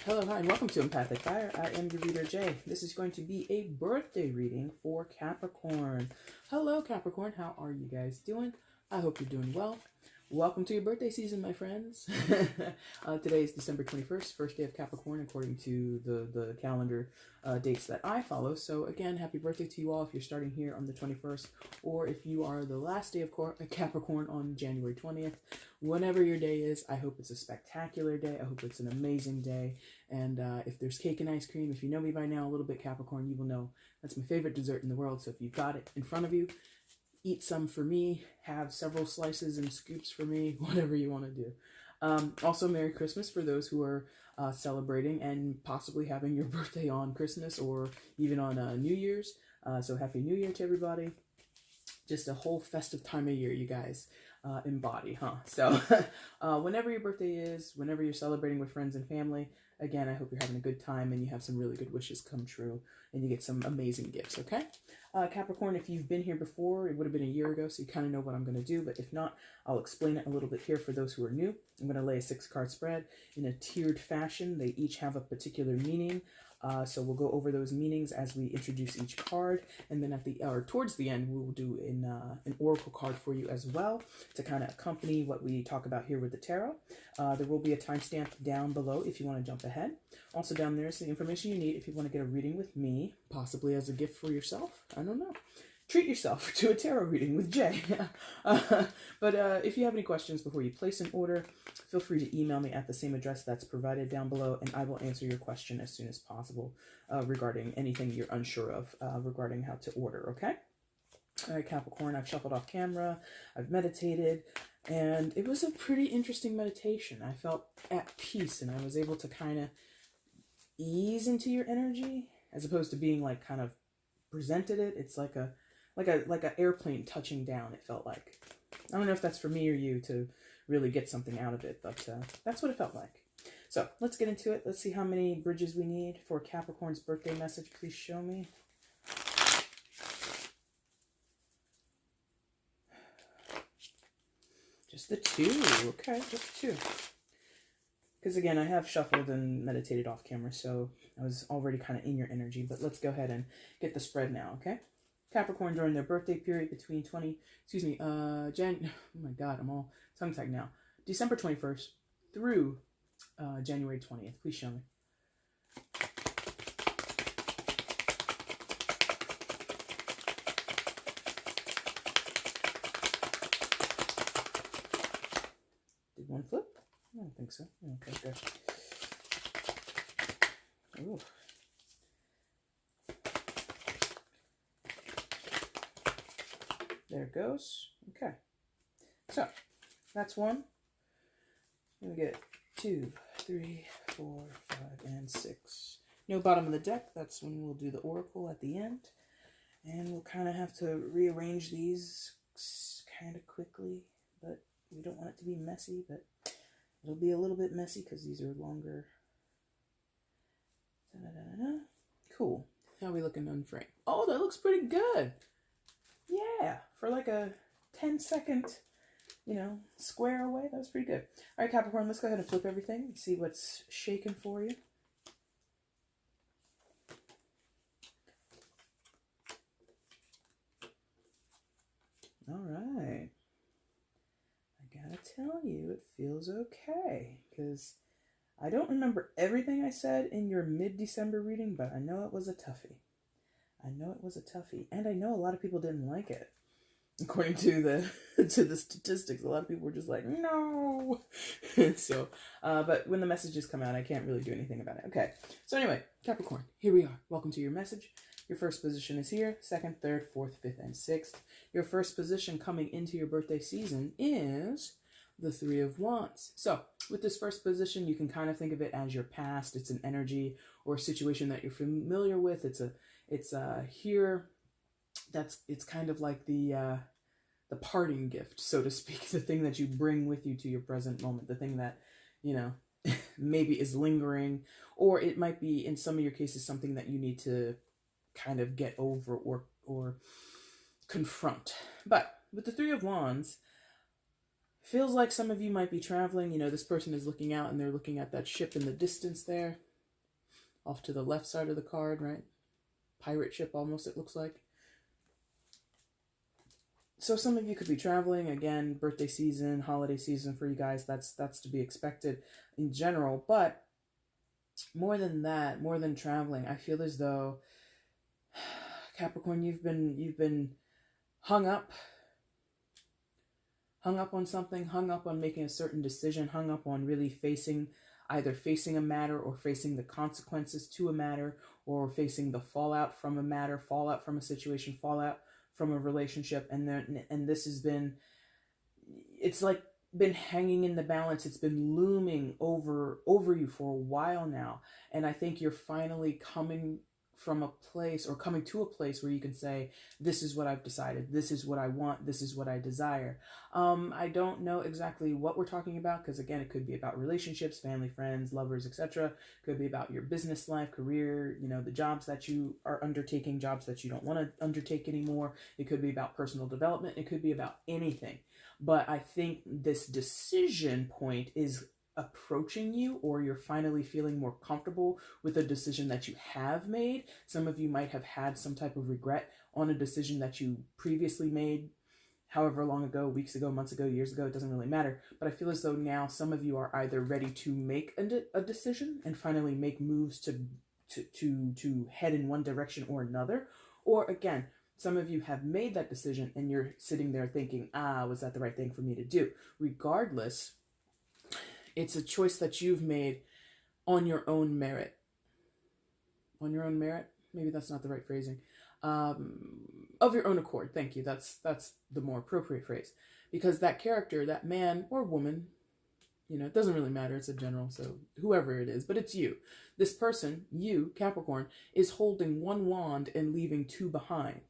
Hello, hi, and welcome to EmpathicFire. I am your reader, Jay. This is going to be a birthday reading for Capricorn. Hello, Capricorn. How are you guys doing? I hope you're doing well. Welcome to your birthday season, my friends. Today is December 21st, first day of Capricorn, according to the calendar dates that I follow. So again, happy birthday to you all if you're starting here on the 21st, or if you are the last day of Capricorn on January 20th. Whenever your day is, I hope it's a spectacular day. I hope it's an amazing day. And if there's cake and ice cream, if you know me by now a little bit, Capricorn, you will know that's my favorite dessert in the world. So if you've got it in front of you, eat some for me, have several slices and scoops for me, whatever you want to do. Also, Merry Christmas for those who are celebrating and possibly having your birthday on Christmas or even on New Year's. So Happy New Year to everybody. Just a whole festive time of year, you guys. Embody, huh? So whenever your birthday is, whenever you're celebrating with friends and family, again, I hope you're having a good time and you have some really good wishes come true and you get some amazing gifts, okay? Capricorn, if you've been here before, it would have been a year ago, so you kind of know what I'm going to do, but if not, I'll explain it a little bit here for those who are new. I'm going to lay a 6-card spread in a tiered fashion. They each have a particular meaning. So we'll go over those meanings as we introduce each card, and then towards the end, we will do an oracle card for you as well to kind of accompany what we talk about here with the tarot. There will be a timestamp down below if you want to jump ahead. Also down there is the information you need if you want to get a reading with me, possibly as a gift for yourself. I don't know. Treat yourself to a tarot reading with Jay. But if you have any questions before you place an order, feel free to email me at the same address that's provided down below, and I will answer your question as soon as possible regarding anything you're unsure of regarding how to order, okay? All right, Capricorn, I've shuffled off camera, I've meditated, and it was a pretty interesting meditation. I felt at peace, and I was able to kind of ease into your energy as opposed to being like kind of presented it. It's like an airplane touching down, it felt like. I don't know if that's for me or you to really get something out of it, but that's what it felt like. So let's get into it. Let's see how many bridges we need for Capricorn's birthday message. Please show me. Just the 2. Okay, just 2. Because again, I have shuffled and meditated off camera, so I was already kind of in your energy, but let's go ahead and get the spread now, okay? Capricorn during their birthday period between oh my God, I'm all tongue-tied now. December 21st through January 20th. Please show me. Did one flip? I don't think so. Okay, good. Ooh. There it goes. Okay. So, that's 1. Then we get 2, 3, 4, 5, and 6. No bottom of the deck. That's when we'll do the oracle at the end. And we'll kind of have to rearrange these kind of quickly, but we don't want it to be messy, but it'll be a little bit messy because these are longer. Da-da-da-da-da. Cool. How are we looking unframed? Oh, that looks pretty good. Yeah, for like a 10-second, square away, that was pretty good. All right, Capricorn, let's go ahead and flip everything and see what's shaking for you. All right. I gotta tell you, it feels okay, because I don't remember everything I said in your mid-December reading, but I know it was a toughie. And I know a lot of people didn't like it. According to the statistics, a lot of people were just like, no. So, but when the messages come out, I can't really do anything about it. Okay, so anyway, Capricorn, here we are. Welcome to your message. Your first position is here, 2nd, 3rd, 4th, 5th, and 6th. Your first position coming into your birthday season is the 3 of Wands. So with this first position, you can kind of think of it as your past. It's an energy or a situation that you're familiar with. It's here. It's kind of like the parting gift, so to speak, the thing that you bring with you to your present moment, the thing that, maybe is lingering, or it might be, in some of your cases, something that you need to kind of get over or confront. But with the 3 of Wands, feels like some of you might be traveling. This person is looking out and they're looking at that ship in the distance there. off to the left side of the card, right? Pirate ship almost, it looks like. So some of you could be traveling, again, birthday season, holiday season for you guys. That's to be expected in general. But more than that, more than traveling, I feel as though, Capricorn, you've been hung up on something, hung up on making a certain decision, hung up on really either facing a matter or facing the consequences to a matter, or facing the fallout from a matter, fallout from a situation, fallout from a relationship. And this has been, it's like been hanging in the balance. It's been looming over you for a while now. And I think you're finally coming to a place where you can say, this is what I've decided. This is what I want. This is what I desire. I don't know exactly what we're talking about, because again, it could be about relationships, family, friends, lovers, etc. Could be about your business life, career, the jobs that you are undertaking, jobs that you don't want to undertake anymore. It could be about personal development. It could be about anything. But I think this decision point is approaching you, or you're finally feeling more comfortable with a decision that you have made. Some of you might have had some type of regret on a decision that you previously made, however long ago, weeks ago, months ago, years ago, it doesn't really matter. But I feel as though now some of you are either ready to make a decision and finally make moves to head in one direction or another, or again, some of you have made that decision and you're sitting there thinking, was that the right thing for me to do? Regardless, it's a choice that you've made on your own merit. On your own merit? Maybe that's not the right phrasing. Of your own accord. Thank you. That's the more appropriate phrase. Because that character, that man or woman, it doesn't really matter. It's a general, so whoever it is, but it's you. This person, you, Capricorn, is holding one wand and leaving two behind,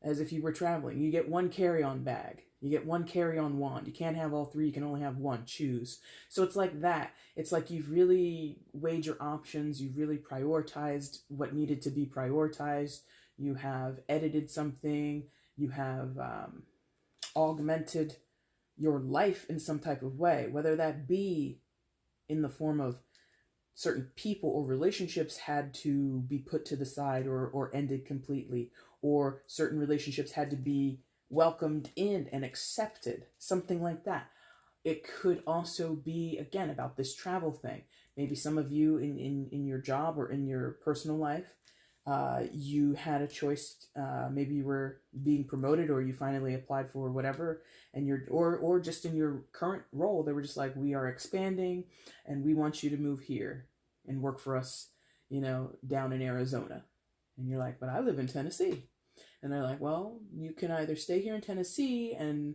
as if you were traveling. You get one carry-on bag. You get one carry-on wand. You can't have all three. You can only have one. Choose. So it's like that. It's like you've really weighed your options. You've really prioritized what needed to be prioritized. You have edited something. You have augmented your life in some type of way, whether that be in the form of certain people or relationships had to be put to the side or ended completely, or certain relationships had to be welcomed in and accepted, something like that. It could also be, again, about this travel thing. Maybe some of you in your job or in your personal life, you had a choice. Maybe you were being promoted, or you finally applied for whatever, and or just in your current role, they were just like, we are expanding and we want you to move here and work for us, down in Arizona. And you're like, but I live in Tennessee. And they're like, well, you can either stay here in Tennessee and,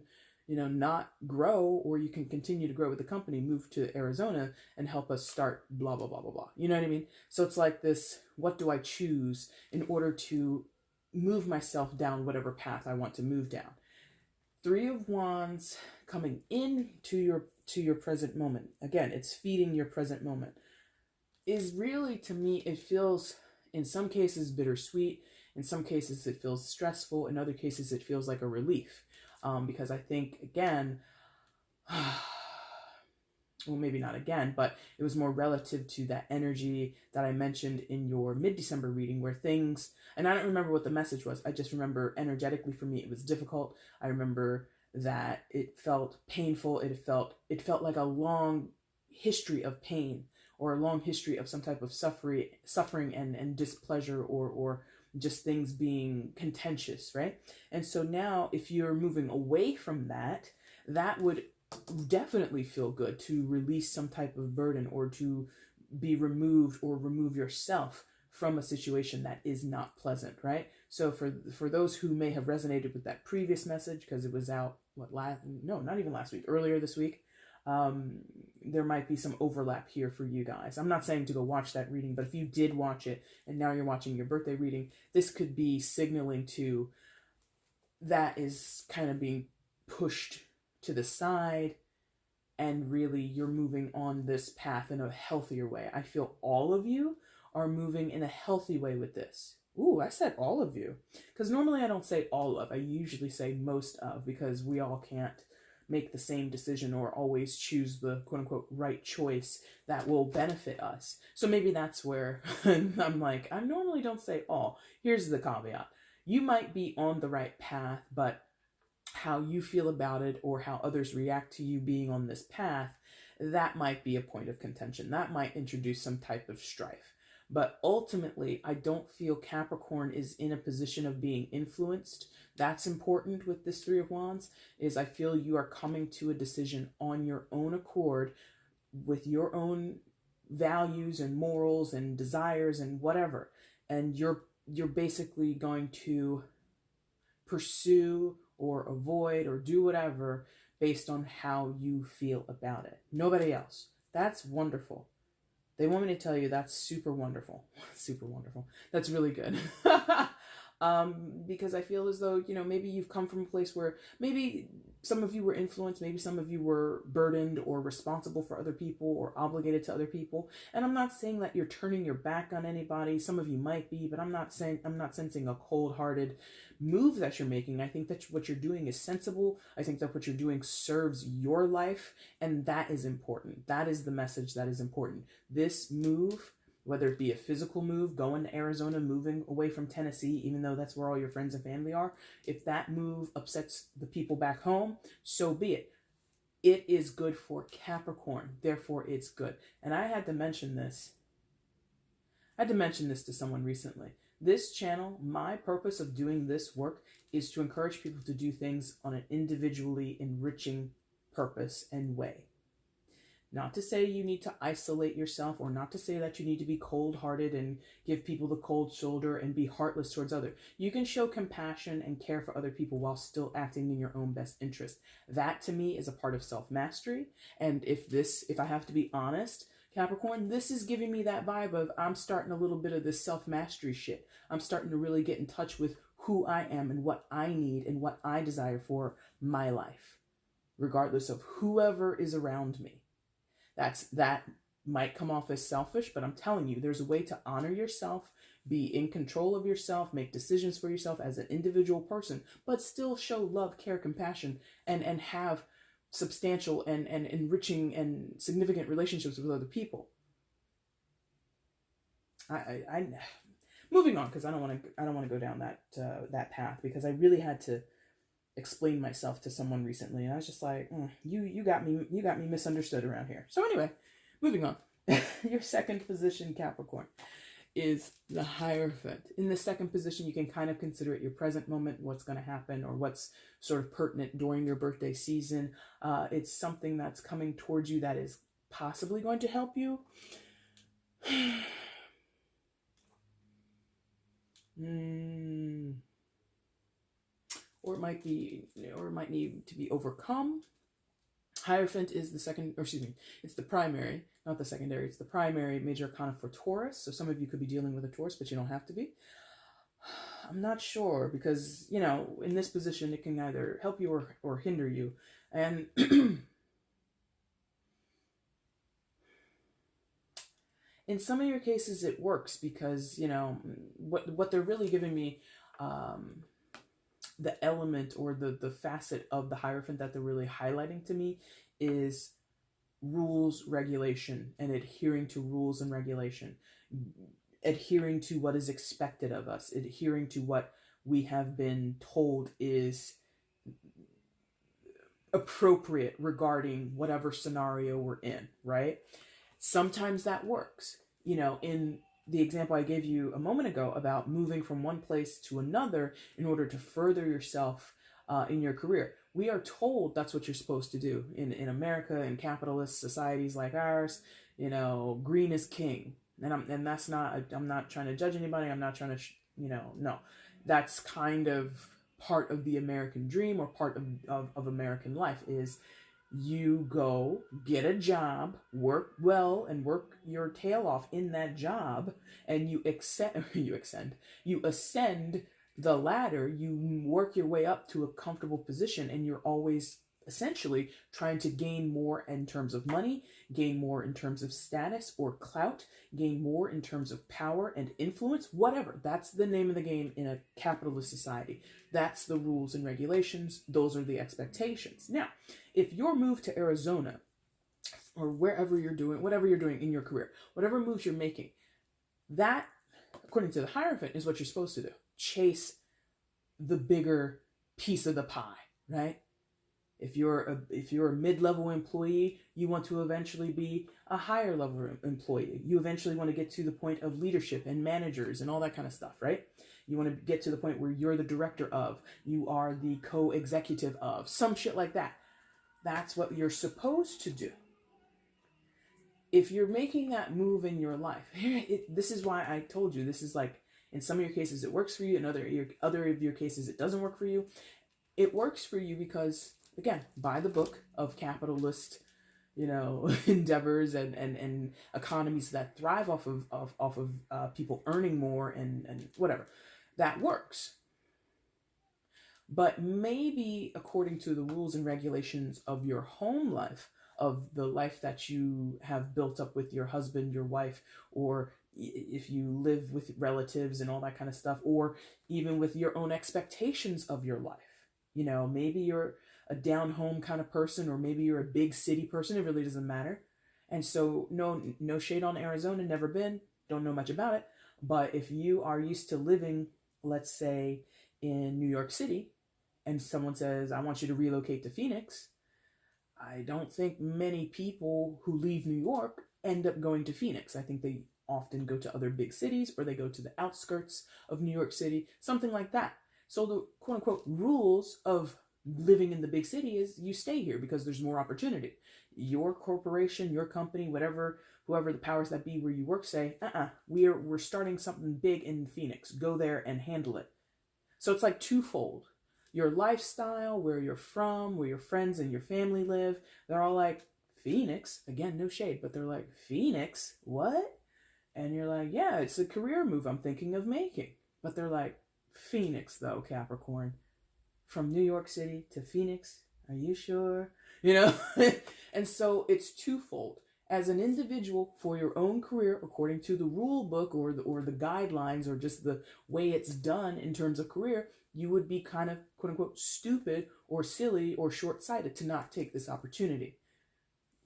not grow, or you can continue to grow with the company, move to Arizona and help us start blah, blah, blah, blah, blah. You know what I mean? So it's like this, what do I choose in order to move myself down whatever path I want to move down? Three of Wands coming in to your present moment. Again, it's feeding your present moment. Is really, to me, it feels in some cases bittersweet. In some cases, it feels stressful. In other cases, it feels like a relief. Because I think, again, well, maybe not again, but it was more relative to that energy that I mentioned in your mid-December reading, where things, and I don't remember what the message was. I just remember energetically for me, it was difficult. I remember that it felt painful. It felt like a long history of pain, or a long history of some type of suffering and displeasure, or just things being contentious, right? And so now if you're moving away from that, that would definitely feel good, to release some type of burden, or to be removed or remove yourself from a situation that is not pleasant, right? So for those who may have resonated with that previous message, because it was out, not even last week, earlier this week, there might be some overlap here for you guys. I'm not saying to go watch that reading, but if you did watch it and now you're watching your birthday reading, this could be signaling to that is kind of being pushed to the side, and really you're moving on this path in a healthier way. I feel all of you are moving in a healthy way with this. Ooh, I said all of you, because normally I don't say all of. I usually say most of, because we all can't make the same decision or always choose the quote unquote right choice that will benefit us. So maybe that's where I'm like, I normally don't say all. Here's the caveat. You might be on the right path, but how you feel about it or how others react to you being on this path, that might be a point of contention. That might introduce some type of strife. But ultimately, I don't feel Capricorn is in a position of being influenced. That's important with this Three of Wands, is I feel you are coming to a decision on your own accord with your own values and morals and desires and whatever. And you're basically going to pursue or avoid or do whatever based on how you feel about it. Nobody else. That's wonderful. They want me to tell you that's super wonderful. Super wonderful. That's really good. Because I feel as though, maybe you've come from a place where maybe some of you were influenced, maybe some of you were burdened or responsible for other people or obligated to other people. And I'm not saying that you're turning your back on anybody. Some of you might be, but I'm not sensing a cold-hearted move that you're making. I think that what you're doing is sensible. I think that what you're doing serves your life, and that is important. That is the message that is important. This move, whether it be a physical move, going to Arizona, moving away from Tennessee, even though that's where all your friends and family are, if that move upsets the people back home, so be it. It is good for Capricorn, therefore it's good. And I had to mention this. To someone recently. This channel, my purpose of doing this work is to encourage people to do things on an individually enriching purpose and way. Not to say you need to isolate yourself, or not to say that you need to be cold-hearted and give people the cold shoulder and be heartless towards others. You can show compassion and care for other people while still acting in your own best interest. That to me is a part of self-mastery. And if I have to be honest, Capricorn, this is giving me that vibe of I'm starting a little bit of this self-mastery shit. I'm starting to really get in touch with who I am and what I need and what I desire for my life, regardless of whoever is around me. That might come off as selfish, but I'm telling you, there's a way to honor yourself, be in control of yourself, make decisions for yourself as an individual person, but still show love, care, compassion, and have substantial and enriching and significant relationships with other people. I moving on, because I don't want to go down that path, because I really had to explain myself to someone recently, and I was just like, you got me misunderstood around here. So anyway, moving on. Your second position, Capricorn, is the Hierophant. In the second position, you can kind of consider it your present moment, what's going to happen or what's sort of pertinent during your birthday season. It's something that's coming towards you that is possibly going to help you. Or it might need to be overcome. Hierophant is it's the primary, not the secondary. It's the primary major arcana for Taurus. So some of you could be dealing with a Taurus, but you don't have to be. I'm not sure, because, in this position, it can either help you or hinder you. And in some of your cases, it works because, what they're really giving me, the element or the facet of the Hierophant that they're really highlighting to me is rules, regulation, and adhering to rules and regulation, adhering to what is expected of us, adhering to what we have been told is appropriate regarding whatever scenario we're in, right? Sometimes that works. In the example I gave you a moment ago about moving from one place to another in order to further yourself in your career. We are told that's what you're supposed to do. In America, in capitalist societies like ours, green is king. And that's not, I'm not trying to judge anybody. I'm not trying to, no. That's kind of part of the American dream, or part of American life, is you go get a job, work well, and work your tail off in that job, and you ascend the ladder, you work your way up to a comfortable position, and you're always essentially trying to gain more in terms of money, gain more in terms of status or clout, gain more in terms of power and influence, whatever. That's the name of the game in a capitalist society. That's the rules and regulations. Those are the expectations. Now, if your move to Arizona or wherever you're doing, whatever you're doing in your career, whatever moves you're making, that, according to the Hierophant, is what you're supposed to do. Chase the bigger piece of the pie, right? If you're a mid-level employee, you want to eventually be a higher level employee. You eventually want to get to the point of leadership and managers and all that kind of stuff, right? You want to get to the point where you're the director of, you are the co-executive of, some shit like that. That's what you're supposed to do. If you're making that move in your life, this is why I told you, this is like, in some of your cases it works for you, in other of your cases it doesn't work for you. It works for you because, again, by the book of capitalist, endeavors and economies that thrive off of people earning more and whatever, that works. But maybe according to the rules and regulations of your home life, of the life that you have built up with your husband, your wife, or if you live with relatives and all that kind of stuff, or even with your own expectations of your life. Maybe you're a down home kind of person, or maybe you're a big city person. It really doesn't matter. And so no shade on Arizona, never been, don't know much about it. But if you are used to living, let's say, in New York City, and someone says, I want you to relocate to Phoenix, I don't think many people who leave New York end up going to Phoenix. I think they often go to other big cities, or they go to the outskirts of New York City, something like that. So the quote unquote rules of living in the big city is you stay here because there's more opportunity. Your corporation, your company, whoever the powers that be where you work say, we're starting something big in Phoenix. Go there and handle it. So it's like twofold. Your lifestyle, where you're from, where your friends and your family live, they're all like, Phoenix? Again, no shade, but they're like, Phoenix? What? And you're like, yeah, it's a career move I'm thinking of making. But they're like, Phoenix though, Capricorn. From New York City to Phoenix? Are you sure? And so it's twofold. As an individual, for your own career, according to the rule book or the guidelines, or just the way it's done in terms of career, you would be kind of, quote unquote, stupid or silly or short-sighted to not take this opportunity.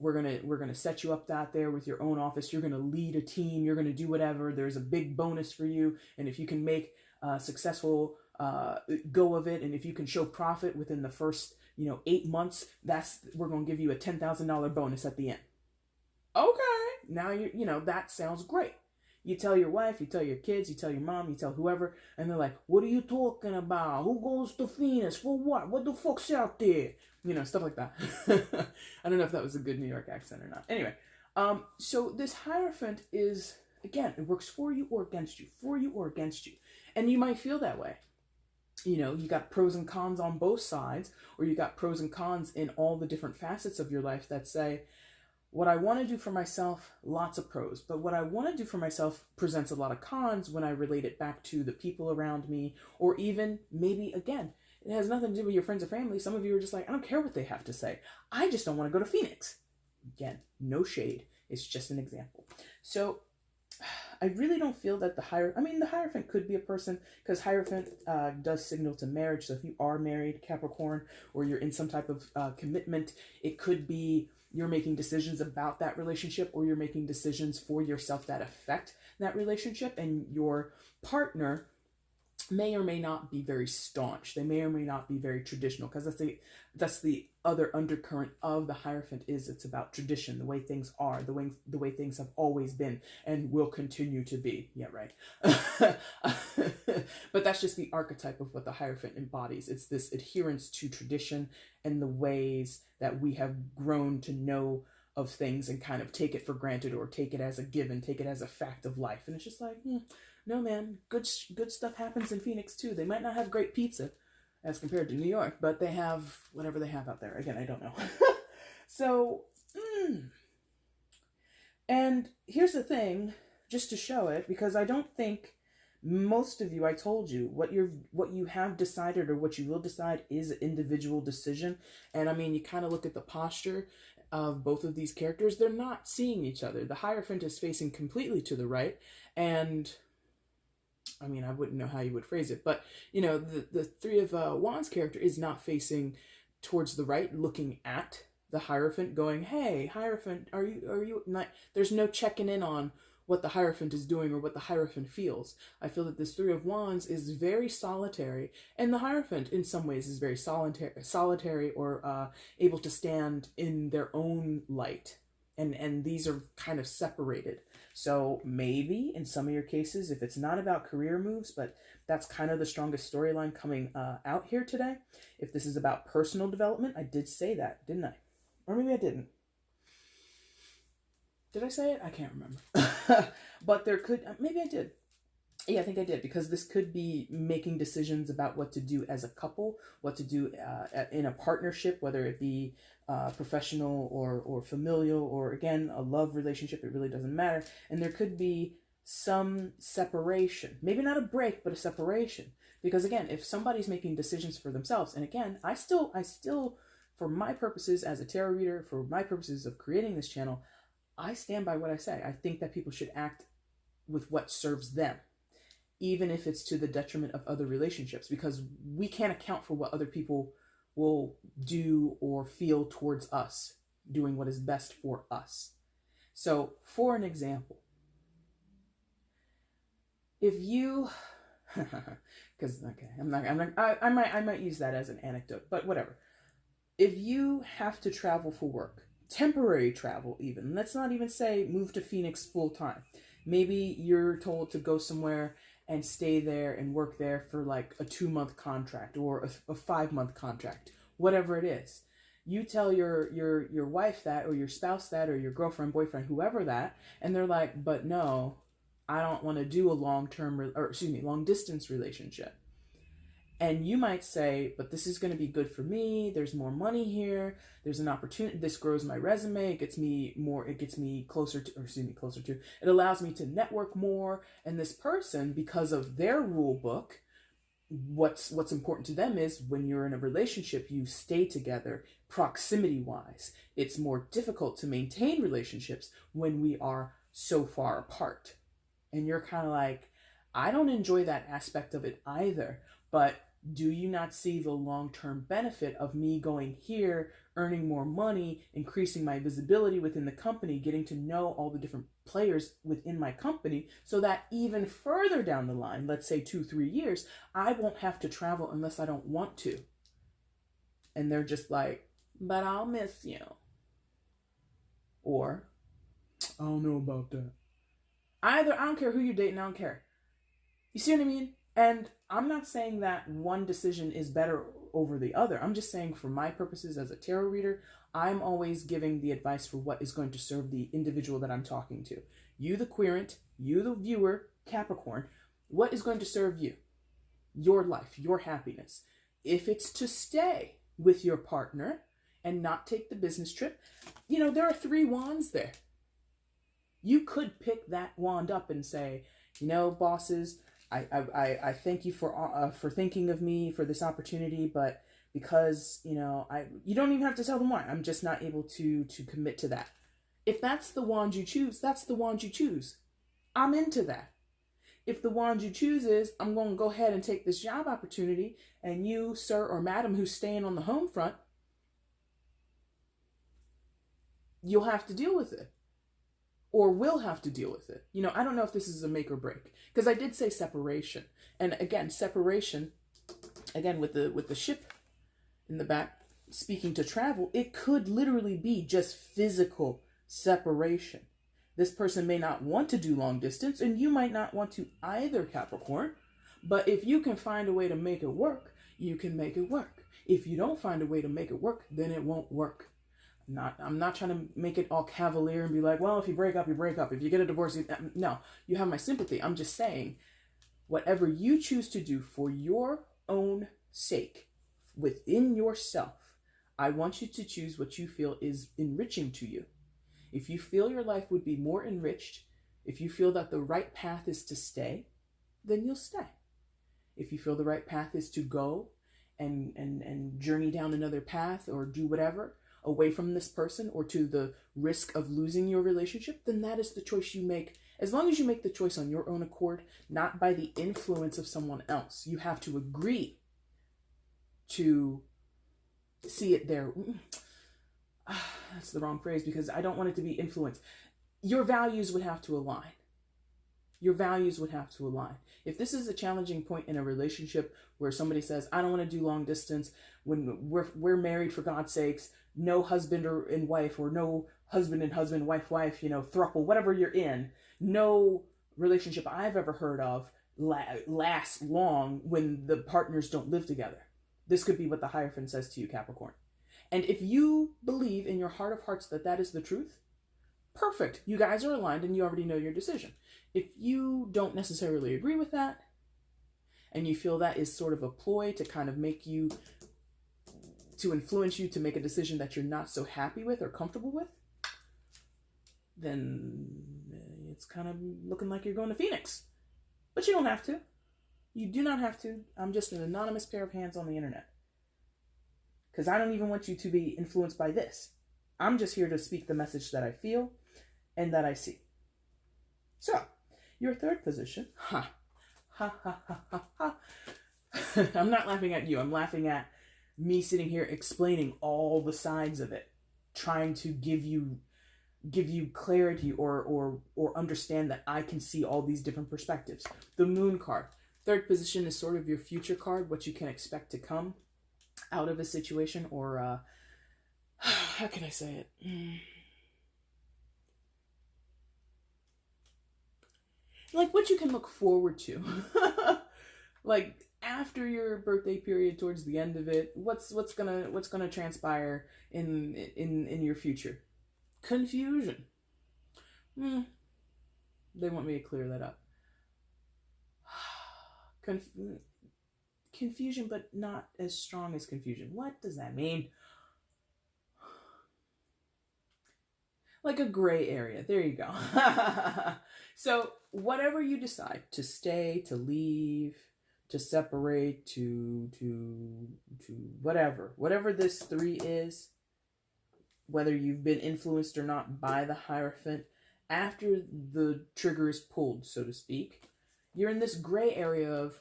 We're gonna set you up out there with your own office. You're gonna lead a team. You're gonna do whatever. There's a big bonus for you, and if you can make a successful go of it, and if you can show profit within the first 8 months, we're gonna give you a $10,000 bonus at the end. Okay, now that sounds great. You tell your wife, you tell your kids, you tell your mom, you tell whoever, and they're like, what are you talking about? Who goes to Phoenix? For what? What the fuck's out there? Stuff like that. I don't know if that was a good New York accent or not. Anyway, so this Hierophant is, again, it works for you or against you, And you might feel that way. You got pros and cons on both sides, or you got pros and cons in all the different facets of your life that say, what I want to do for myself, lots of pros, but what I want to do for myself presents a lot of cons when I relate it back to the people around me, or even maybe, again, it has nothing to do with your friends or family. Some of you are just like, I don't care what they have to say. I just don't want to go to Phoenix. Again, no shade. It's just an example. So I really don't feel that the Hierophant could be a person, because Hierophant does signal to marriage. So if you are married, Capricorn, or you're in some type of commitment, it could be you're making decisions about that relationship, or you're making decisions for yourself that affect that relationship, and your partner may or may not be very staunch. They may or may not be very traditional, because that's the other undercurrent of the Hierophant is it's about tradition, the way things are, the way things have always been and will continue to be. Yeah, right. But that's just the archetype of what the Hierophant embodies. It's this adherence to tradition and the ways that we have grown to know of things and kind of take it for granted, or take it as a given, take it as a fact of life. And it's just like, no, man, good stuff happens in Phoenix too. They might not have great pizza as compared to New York, but they have whatever they have out there. Again, I don't know. So, and here's the thing, just to show it, because I don't think Most of you, I told you, what you have decided or what you will decide is an individual decision. And I mean, you kind of look at the posture of both of these characters. They're not seeing each other. The Hierophant is facing completely to the right, and I mean, I wouldn't know how you would phrase it, but you know, the Three of Wands character is not facing towards the right, looking at the Hierophant, going, "Hey, Hierophant, are you not?" There's no checking in on what the Hierophant is doing or what the Hierophant feels. I feel that this Three of Wands is very solitary, and the Hierophant, in some ways, is very solitary or able to stand in their own light. And these are kind of separated. So maybe in some of your cases, if it's not about career moves, but that's kind of the strongest storyline coming out here today. If this is about personal development, I did say that, didn't I? Or maybe I didn't. Did I say it? I can't remember. But there could, maybe I did. Yeah, I think I did, because this could be making decisions about what to do as a couple, what to do in a partnership, whether it be professional or familial, or again, a love relationship. It really doesn't matter. And there could be some separation, maybe not a break, but a separation. Because again, if somebody's making decisions for themselves, and again, I still, for my purposes as a tarot reader, for my purposes of creating this channel, I stand by what I say. I think that people should act with what serves them, even if it's to the detriment of other relationships, because we can't account for what other people will do or feel towards us, doing what is best for us. So, for an example, if you, because okay, I might use that as an anecdote, but whatever. If you have to travel for work, temporary travel even, let's not even say move to Phoenix full time. Maybe you're told to go somewhere and stay there and work there for like a 2-month contract or a 5-month contract, whatever it is. You tell your wife that, or your spouse that, or your girlfriend, boyfriend, whoever that, and they're like, but no, I don't want to do a long distance relationship. And you might say, but this is going to be good for me. There's more money here. There's an opportunity. This grows my resume. It gets me closer to, it allows me to network more. And this person, because of their rule book, what's important to them is when you're in a relationship, you stay together proximity wise. It's more difficult to maintain relationships when we are so far apart. And you're kind of like, I don't enjoy that aspect of it either. But do you not see the long-term benefit of me going here, earning more money, increasing my visibility within the company, getting to know all the different players within my company, so that even further down the line, let's say 2-3 years, I won't have to travel unless I don't want to. And they're just like, but I'll miss you. Or, I don't know about that. Either, I don't care who you're dating, I don't care. You see what I mean? And I'm not saying that one decision is better over the other. I'm just saying, for my purposes as a tarot reader, I'm always giving the advice for what is going to serve the individual that I'm talking to. You, the querent, you, the viewer, Capricorn, what is going to serve you? Your life, your happiness. If it's to stay with your partner and not take the business trip, you know, there are 3 wands there. You could pick that wand up and say, you know, bosses, I thank you for thinking of me for this opportunity, but because, you know, you don't even have to tell them why. I'm just not able to commit to that. If that's the wand you choose, that's the wand you choose. I'm into that. If the wand you choose is, I'm going to go ahead and take this job opportunity, and you, sir or madam, who's staying on the home front, you'll have to deal with it. Or will have to deal with it. You know, I don't know if this is a make or break, because I did say separation. And again, separation, again, with the ship in the back, speaking to travel, it could literally be just physical separation. This person may not want to do long distance, and you might not want to either, Capricorn. But if you can find a way to make it work, you can make it work. If you don't find a way to make it work, then it won't work. I'm not trying to make it all cavalier and be like, well, if you break up, you break up. If you get a divorce, no, you have my sympathy. I'm just saying, whatever you choose to do for your own sake, within yourself, I want you to choose what you feel is enriching to you. If you feel your life would be more enriched, if you feel that the right path is to stay, then you'll stay. If you feel the right path is to go and journey down another path or do whatever away from this person or to the risk of losing your relationship, then that is the choice you make. As long as you make the choice on your own accord, not by the influence of someone else. You have to agree to see it there. That's the wrong phrase because I don't want it to be influence. Your values would have to align. Your values would have to align. If this is a challenging point in a relationship where somebody says, I don't want to do long distance, when we're married for God's sakes, no husband and wife, or no husband and husband, wife, throuple, whatever you're in, no relationship I've ever heard of lasts long when the partners don't live together. This could be what the Hierophant says to you, Capricorn. And if you believe in your heart of hearts that that is the truth, perfect. You guys are aligned and you already know your decision. If you don't necessarily agree with that, and you feel that is sort of a ploy to kind of make you, to influence you to make a decision that you're not so happy with or comfortable with, then it's kind of looking like you're going to Phoenix. But you don't have to. You do not have to. I'm just an anonymous pair of hands on the internet. Because I don't even want you to be influenced by this. I'm just here to speak the message that I feel and that I see. So, your third position, I'm not laughing at you. I'm laughing at me sitting here explaining all the sides of it, trying to give you clarity or understand that I can see all these different perspectives. The Moon card. Third position is sort of your future card, what you can expect to come out of a situation, or how can I say it? Like what you can look forward to. Like after your birthday period, towards the end of it, what's gonna transpire in your future? Confusion. They want me to clear that up. Confusion, but not as strong as confusion. What does that mean? Like a gray area. There you go. So whatever you decide, to stay, to leave, to separate, to whatever this 3 is, whether you've been influenced or not by the Hierophant, after the trigger is pulled, so to speak, you're in this gray area of,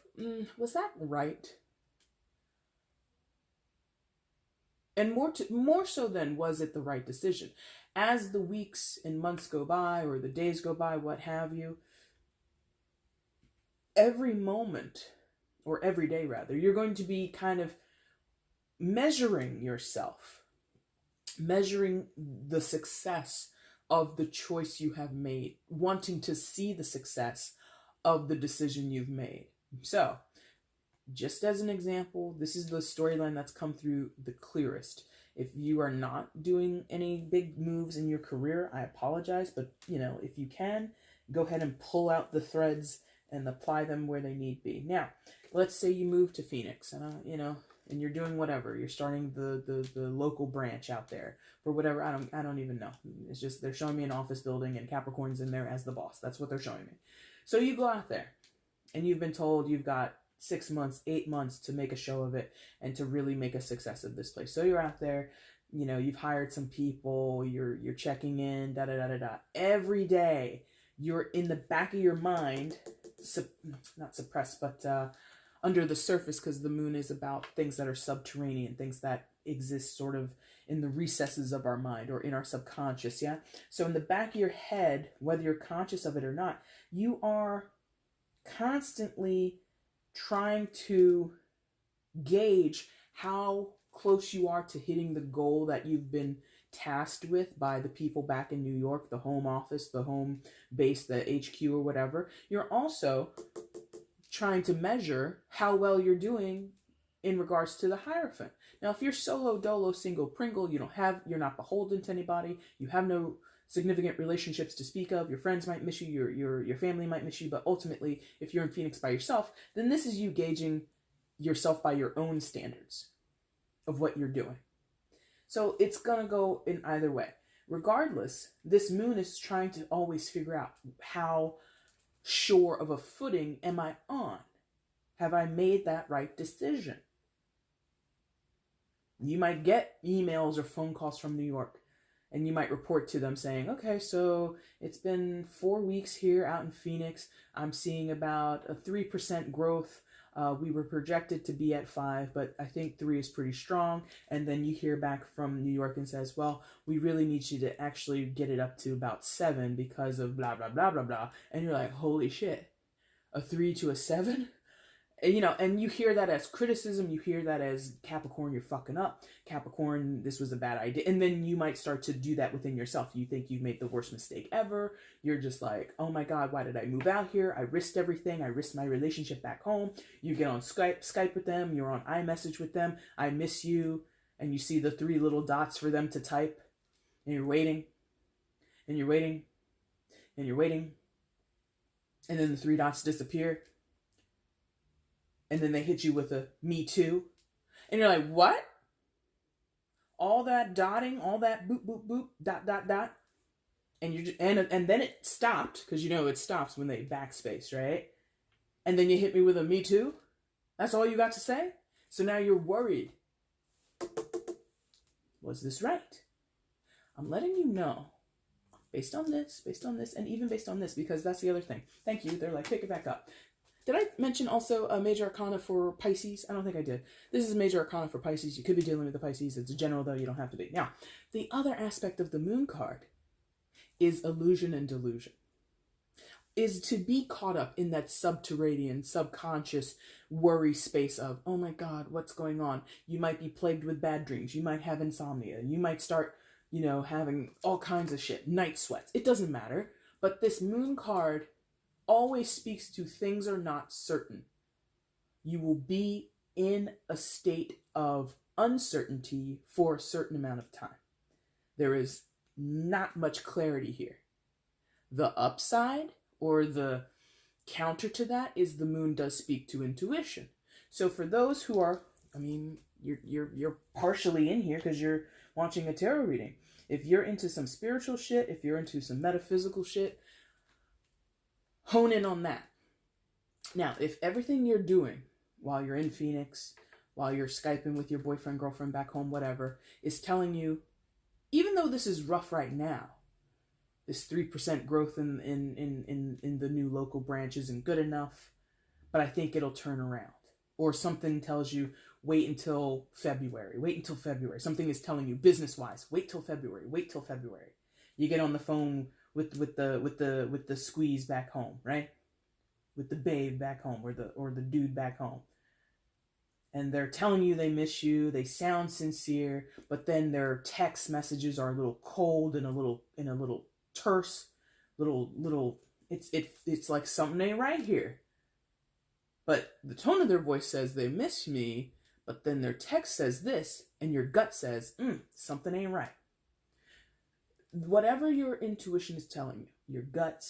was that right? And more so than, was it the right decision? As the weeks and months go by, or the days go by, what have you, every moment, or every day rather, you're going to be kind of measuring yourself, measuring the success of the choice you have made, wanting to see the success of the decision you've made. So, just as an example, this is the storyline that's come through the clearest. If you are not doing any big moves in your career, I apologize, but if you can, go ahead and pull out the threads and apply them where they need be. Now, let's say you move to Phoenix, and and you're doing whatever. You're starting the local branch out there for whatever. I don't even know. It's just they're showing me an office building and Capricorn's in there as the boss. That's what they're showing me. So you go out there, and you've been told you've got 6 months, 8 months to make a show of it and to really make a success of this place. So you're out there, you've hired some people, you're checking in, every day. You're in the back of your mind, not suppressed, but under the surface, because the moon is about things that are subterranean, things that exist sort of in the recesses of our mind or in our subconscious, yeah? So in the back of your head, whether you're conscious of it or not, you are constantly trying to gauge how close you are to hitting the goal that you've been tasked with by the people back in New York, the home office, the home base, the HQ or whatever. You're also trying to measure how well you're doing in regards to the Hierophant. Now, if you're solo, dolo, single, Pringle, you're not beholden to anybody, you have no significant relationships to speak of, your friends might miss you, your family might miss you, but ultimately, if you're in Phoenix by yourself, then this is you gauging yourself by your own standards of what you're doing. So it's gonna go in either way. Regardless, this moon is trying to always figure out how sure of a footing am I on? Have I made that right decision? You might get emails or phone calls from New York, and you might report to them saying, okay, so it's been 4 weeks here out in Phoenix. I'm seeing about a 3% growth. We were projected to be at 5, but I think 3 is pretty strong. And then you hear back from New York and says, well, we really need you to actually get it up to about 7 because of blah, blah, blah, blah, blah. And you're like, holy shit, a 3 to a 7? You know, and you hear that as criticism. You hear that as Capricorn, you're fucking up. Capricorn, this was a bad idea. And then you might start to do that within yourself. You think you've made the worst mistake ever. You're just like, oh my God, why did I move out here? I risked everything. I risked my relationship back home. You get on Skype with them. You're on iMessage with them. I miss you. And you see the 3 little dots for them to type. And you're waiting. And you're waiting. And you're waiting. And then the 3 dots disappear. And then they hit you with a me too. And you're like, what? All that dotting, all that boop, boop, boop, dot, dot, dot. And you're just, and then it stopped, because you know it stops when they backspace, right? And then you hit me with a me too. That's all you got to say? So now you're worried. Was this right? I'm letting you know. Based on this, and even based on this, because that's the other thing. Thank you. They're like, pick it back up. Did I mention also a major arcana for Pisces? I don't think I did. This is a major arcana for Pisces. You could be dealing with the Pisces. It's general, though. You don't have to be. Now, the other aspect of the moon card is illusion and delusion. Is to be caught up in that subterranean, subconscious worry space of, oh my God, what's going on? You might be plagued with bad dreams. You might have insomnia. You might start, having all kinds of shit. Night sweats. It doesn't matter. But this moon card always speaks to things are not certain. You will be in a state of uncertainty for a certain amount of time. There is not much clarity here. The upside or the counter to that is the moon does speak to intuition. So for those who are, you're partially in here because you're watching a tarot reading. If you're into some spiritual shit, if you're into some metaphysical shit, hone in on that. Now, if everything you're doing while you're in Phoenix, while you're Skyping with your boyfriend, girlfriend back home, whatever, is telling you, even though this is rough right now, this 3% growth in the new local branch isn't good enough, but I think it'll turn around. Or something tells you, wait until February. Something is telling you, business-wise, wait till February. You get on the phone with the squeeze back home, right? With the babe back home, or the dude back home. And they're telling you they miss you, they sound sincere, but then their text messages are a little cold and a little terse, it's like something ain't right here. But the tone of their voice says they miss me, but then their text says this, and your gut says, something ain't right. Whatever your intuition is telling you, your gut,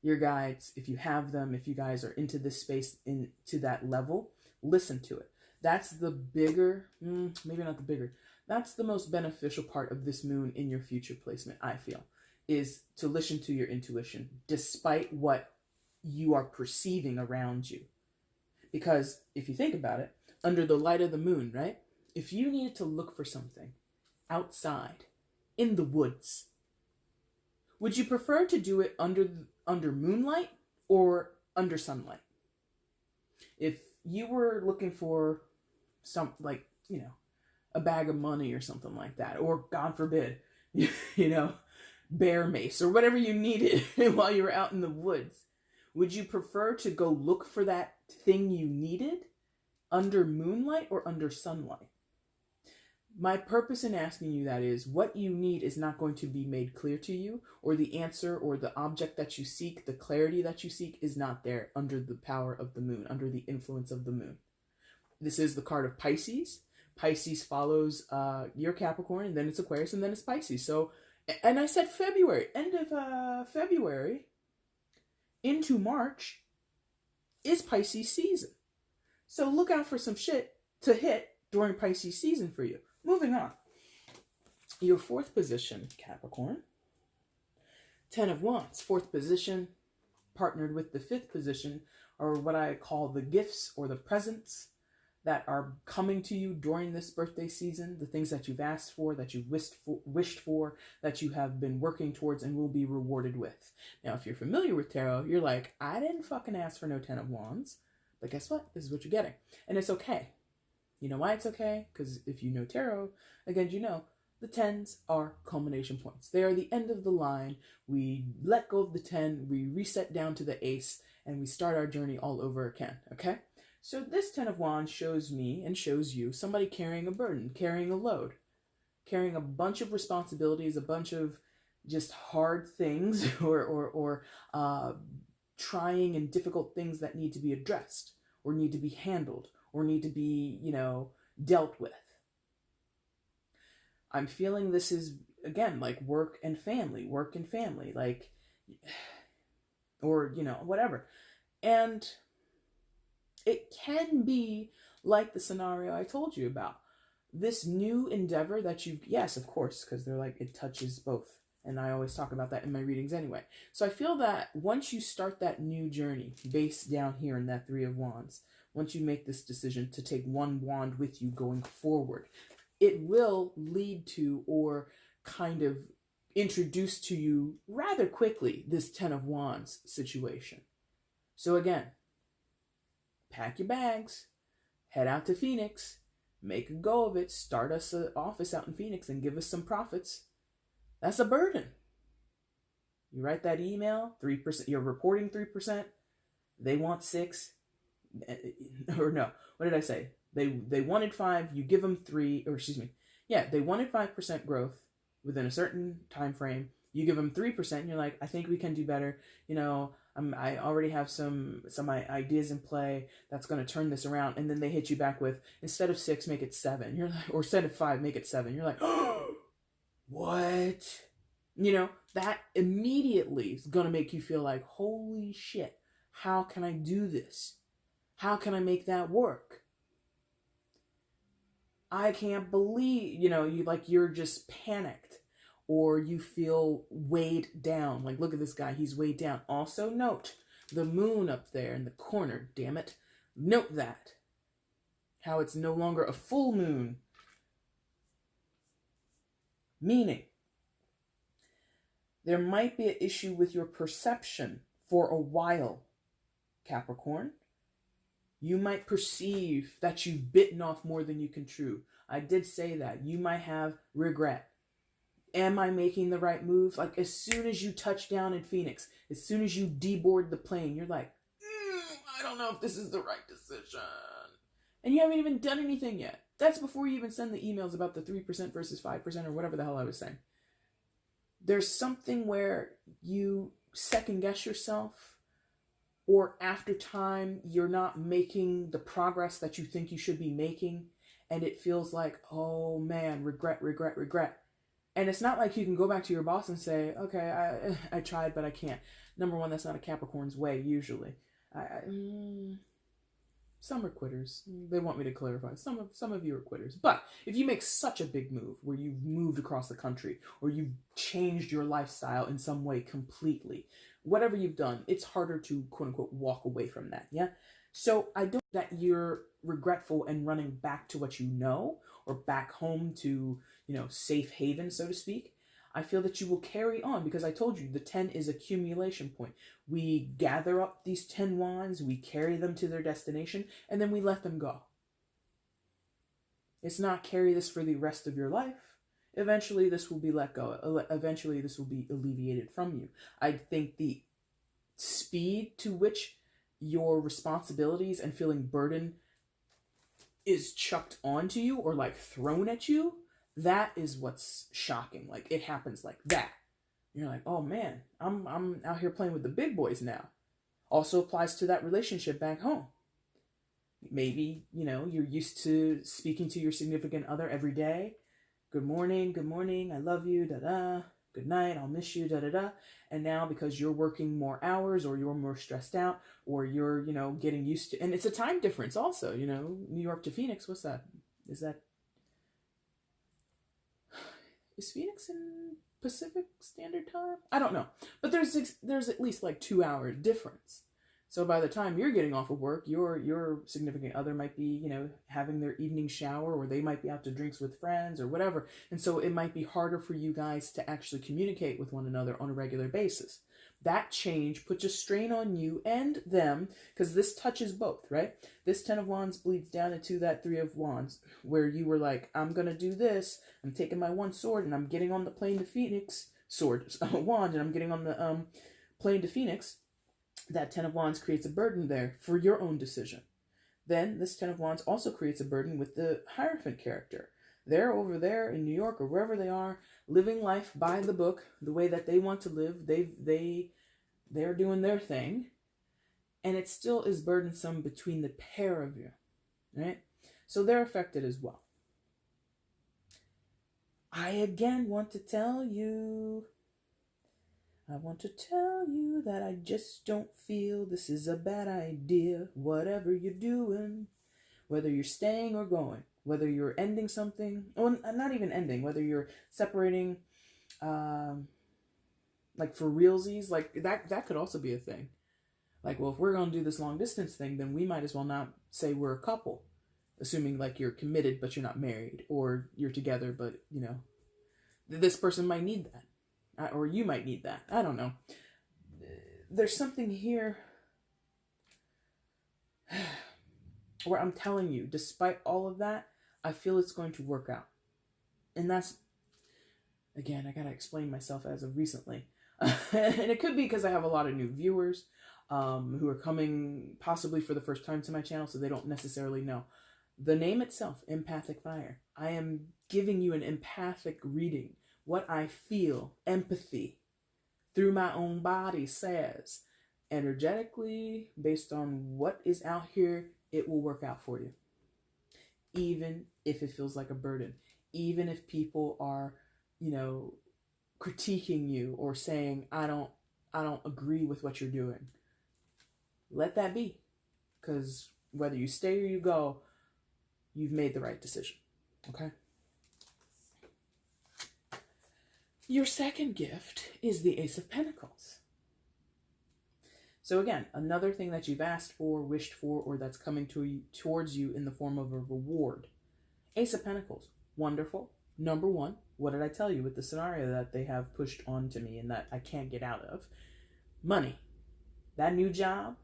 your guides, if you have them, if you guys are into this space, into that level, listen to it. That's the bigger, maybe not the bigger, that's the most beneficial part of this moon in your future placement, I feel, is to listen to your intuition, despite what you are perceiving around you. Because if you think about it, under the light of the moon, right? If you needed to look for something outside, in the woods, would you prefer to do it under moonlight or under sunlight? If you were looking for some, a bag of money or something like that, or God forbid, bear mace or whatever you needed while you were out in the woods, would you prefer to go look for that thing you needed under moonlight or under sunlight? My purpose in asking you that is, what you need is not going to be made clear to you, or the answer or the object that you seek, the clarity that you seek is not there under the power of the moon, under the influence of the moon. This is the card of Pisces. Pisces follows your Capricorn, and then it's Aquarius, and then it's Pisces. So, and I said February, end of February into March is Pisces season. So look out for some shit to hit during Pisces season for you. Moving on. Your 4th position, Capricorn, Ten of Wands, fourth position, partnered with the fifth position, are what I call the gifts or the presents that are coming to you during this birthday season, the things that you've asked for, that you've wished for, that you have been working towards and will be rewarded with. Now, if you're familiar with tarot, you're like, I didn't fucking ask for no Ten of Wands, but guess what? This is what you're getting. And it's okay. You know why it's okay? Because if you know tarot, again, you know, the tens are culmination points. They are the end of the line. We let go of the 10, we reset down to the ace, and we start our journey all over again, okay? So this Ten of Wands shows me and shows you somebody carrying a burden, carrying a load, carrying a bunch of responsibilities, a bunch of just hard things or trying and difficult things that need to be addressed or need to be handled or need to be, you know, dealt with. I'm feeling this is, again, like work and family, like, or, you know, whatever. And it can be like the scenario I told you about. This new endeavor that you, yes, of course, because they're like, it touches both. And I always talk about that in my readings anyway. So I feel that once you start that new journey, based down here in that Three of Wands, once you make this decision to take one wand with you going forward, it will lead to or kind of introduce to you rather quickly this Ten of Wands situation. So again, pack your bags, head out to Phoenix, make a go of it, start us an office out in Phoenix and give us some profits. That's a burden. You write that email, 3%, you're reporting 3%, they want 6, or no, what did I say? They wanted 5, you give them 3, or excuse me, yeah, they wanted 5% growth within a certain time frame. You give them 3%, and you're like, I think we can do better. You know, I already have some ideas in play that's going to turn this around. And then they hit you back with, instead of 6, make it 7. You're like, or instead of 5, make it 7. You're like, oh, what? You know, that immediately is going to make you feel like, holy shit, how can I do this? How can I make that work? I can't believe, you know, you're just panicked. Or you feel weighed down. Like, look at this guy, he's weighed down. Also note the moon up there in the corner, damn it. Note that. How it's no longer a full moon. Meaning, there might be an issue with your perception for a while, Capricorn. You might perceive that you've bitten off more than you can chew. I did say that. You might have regret. Am I making the right move? Like, as soon as you touch down in Phoenix, as soon as you deboard the plane, you're like, I don't know if this is the right decision. And you haven't even done anything yet. That's before you even send the emails about the 3% versus 5% or whatever the hell I was saying. There's something where you second guess yourself, or after time, you're not making the progress that you think you should be making. And it feels like, oh man, regret. And it's not like you can go back to your boss and say, okay, I tried, but I can't. Number one, that's not a Capricorn's way, usually. Some are quitters. They want me to clarify. Some of you are quitters. But if you make such a big move where you've moved across the country or you've changed your lifestyle in some way completely, whatever you've done, it's harder to, quote unquote, walk away from that. Yeah. So I don't think that you're regretful and running back to what you know or back home to, you know, safe haven, so to speak. I feel that you will carry on because I told you the 10 is accumulation point. We gather up these 10 wands, we carry them to their destination, and then we let them go. It's not carry this for the rest of your life. Eventually this will be let go. Eventually this will be alleviated from you. I think the speed to which your responsibilities and feeling burden is chucked onto you or like thrown at you, that is what's shocking. Like, it happens like that. You're like, oh man, I'm out here playing with the big boys now. Also applies to that relationship back home. Maybe, you know, you're used to speaking to your significant other every day. Good morning, I love you, da-da. Good night, I'll miss you, da-da-da. And now because you're working more hours or you're more stressed out or you're, you know, getting used to, and it's a time difference also, you know, New York to Phoenix, what's that? Is that, is Phoenix in Pacific Standard Time? I don't know. But there's at least like 2 hour difference. So by the time you're getting off of work, your significant other might be, you know, having their evening shower, or they might be out to drinks with friends or whatever. And so it might be harder for you guys to actually communicate with one another on a regular basis. That change puts a strain on you and them, because this touches both, right? This 10 of Wands bleeds down into that 3 of Wands, where you were like, I'm going to do this. I'm taking my one sword and I'm getting on the plane to Phoenix. Wand, and I'm getting on the plane to Phoenix. That 10 of Wands creates a burden there for your own decision. Then this 10 of Wands also creates a burden with the Hierophant character. They're over there in New York or wherever they are, living life by the book, the way that they want to live. They're doing their thing. And it still is burdensome between the pair of you, right? So they're affected as well. I again want to tell you that I just don't feel this is a bad idea. Whatever you're doing, whether you're staying or going, whether you're ending something, or not even ending, whether you're separating, like for realsies, like that could also be a thing. Like, well, if we're going to do this long distance thing, then we might as well not say we're a couple, assuming like you're committed, but you're not married, or you're together, but you know, this person might need that, or you might need that. I don't know. There's something here where I'm telling you, despite all of that, I feel it's going to work out. And that's, again, I got to explain myself as of recently. And it could be because I have a lot of new viewers who are coming possibly for the first time to my channel, so they don't necessarily know. The name itself, EmpathicFire. I am giving you an empathic reading. What I feel, empathy, through my own body says, energetically, based on what is out here, it will work out for you. Even if it feels like a burden. Even if people are, you know, critiquing you or saying, I don't agree with what you're doing. Let that be. Because whether you stay or you go, you've made the right decision. Okay? Your second gift is the Ace of Pentacles. So again, another thing that you've asked for, wished for, or that's coming towards you in the form of a reward. Ace of Pentacles. Wonderful. Number one, what did I tell you with the scenario that they have pushed onto me and that I can't get out of? Money. That new job,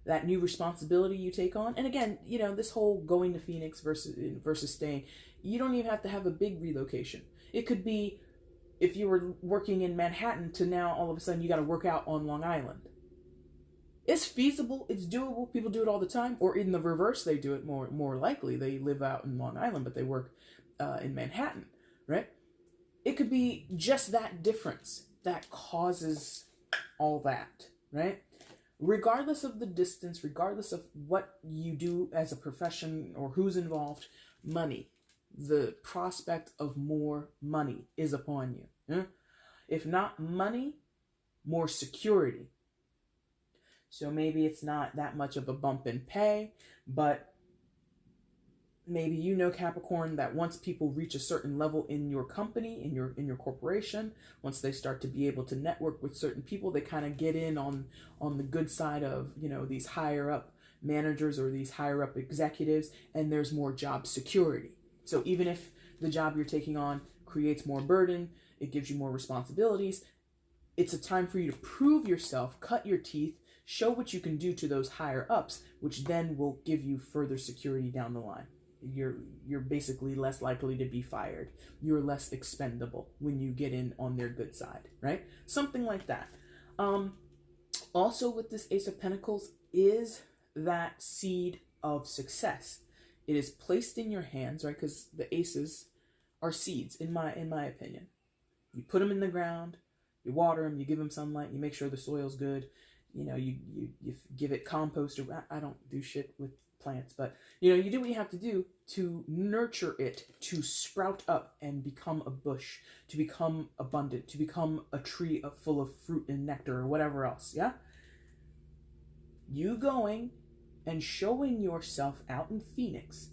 that new responsibility you take on. And again, you know, this whole going to Phoenix versus staying, you don't even have to have a big relocation. It could be if you were working in Manhattan to now all of a sudden you got to work out on Long Island. It's feasible. It's doable. People do it all the time. Or in the reverse, they do it more likely. They live out in Long Island, but they work in Manhattan, right? It could be just that difference that causes all that, right? Regardless of the distance, regardless of what you do as a profession or who's involved, money, the prospect of more money is upon you. Yeah? If not money, more security. So maybe it's not that much of a bump in pay, but maybe you know, Capricorn, that once people reach a certain level in your company, in your corporation, once they start to be able to network with certain people, they kind of get in on the good side of, you know, these higher up managers or these higher up executives, and there's more job security. So even if the job you're taking on creates more burden, it gives you more responsibilities, it's a time for you to prove yourself, cut your teeth, show what you can do to those higher ups, which then will give you further security down the line. You're basically less likely to be fired. You're less expendable when you get in on their good side, right? Something like that. Also with this Ace of Pentacles is that seed of success. It is placed in your hands, right? Because the aces are seeds, in my opinion. You put them in the ground, you water them, you give them sunlight, you make sure the soil's good. You know, you give it compost. Or I don't do shit with plants, but you know, you do what you have to do to nurture it to sprout up and become a bush, to become abundant, to become a tree full of fruit and nectar or whatever else. Yeah. You going and showing yourself out in Phoenix,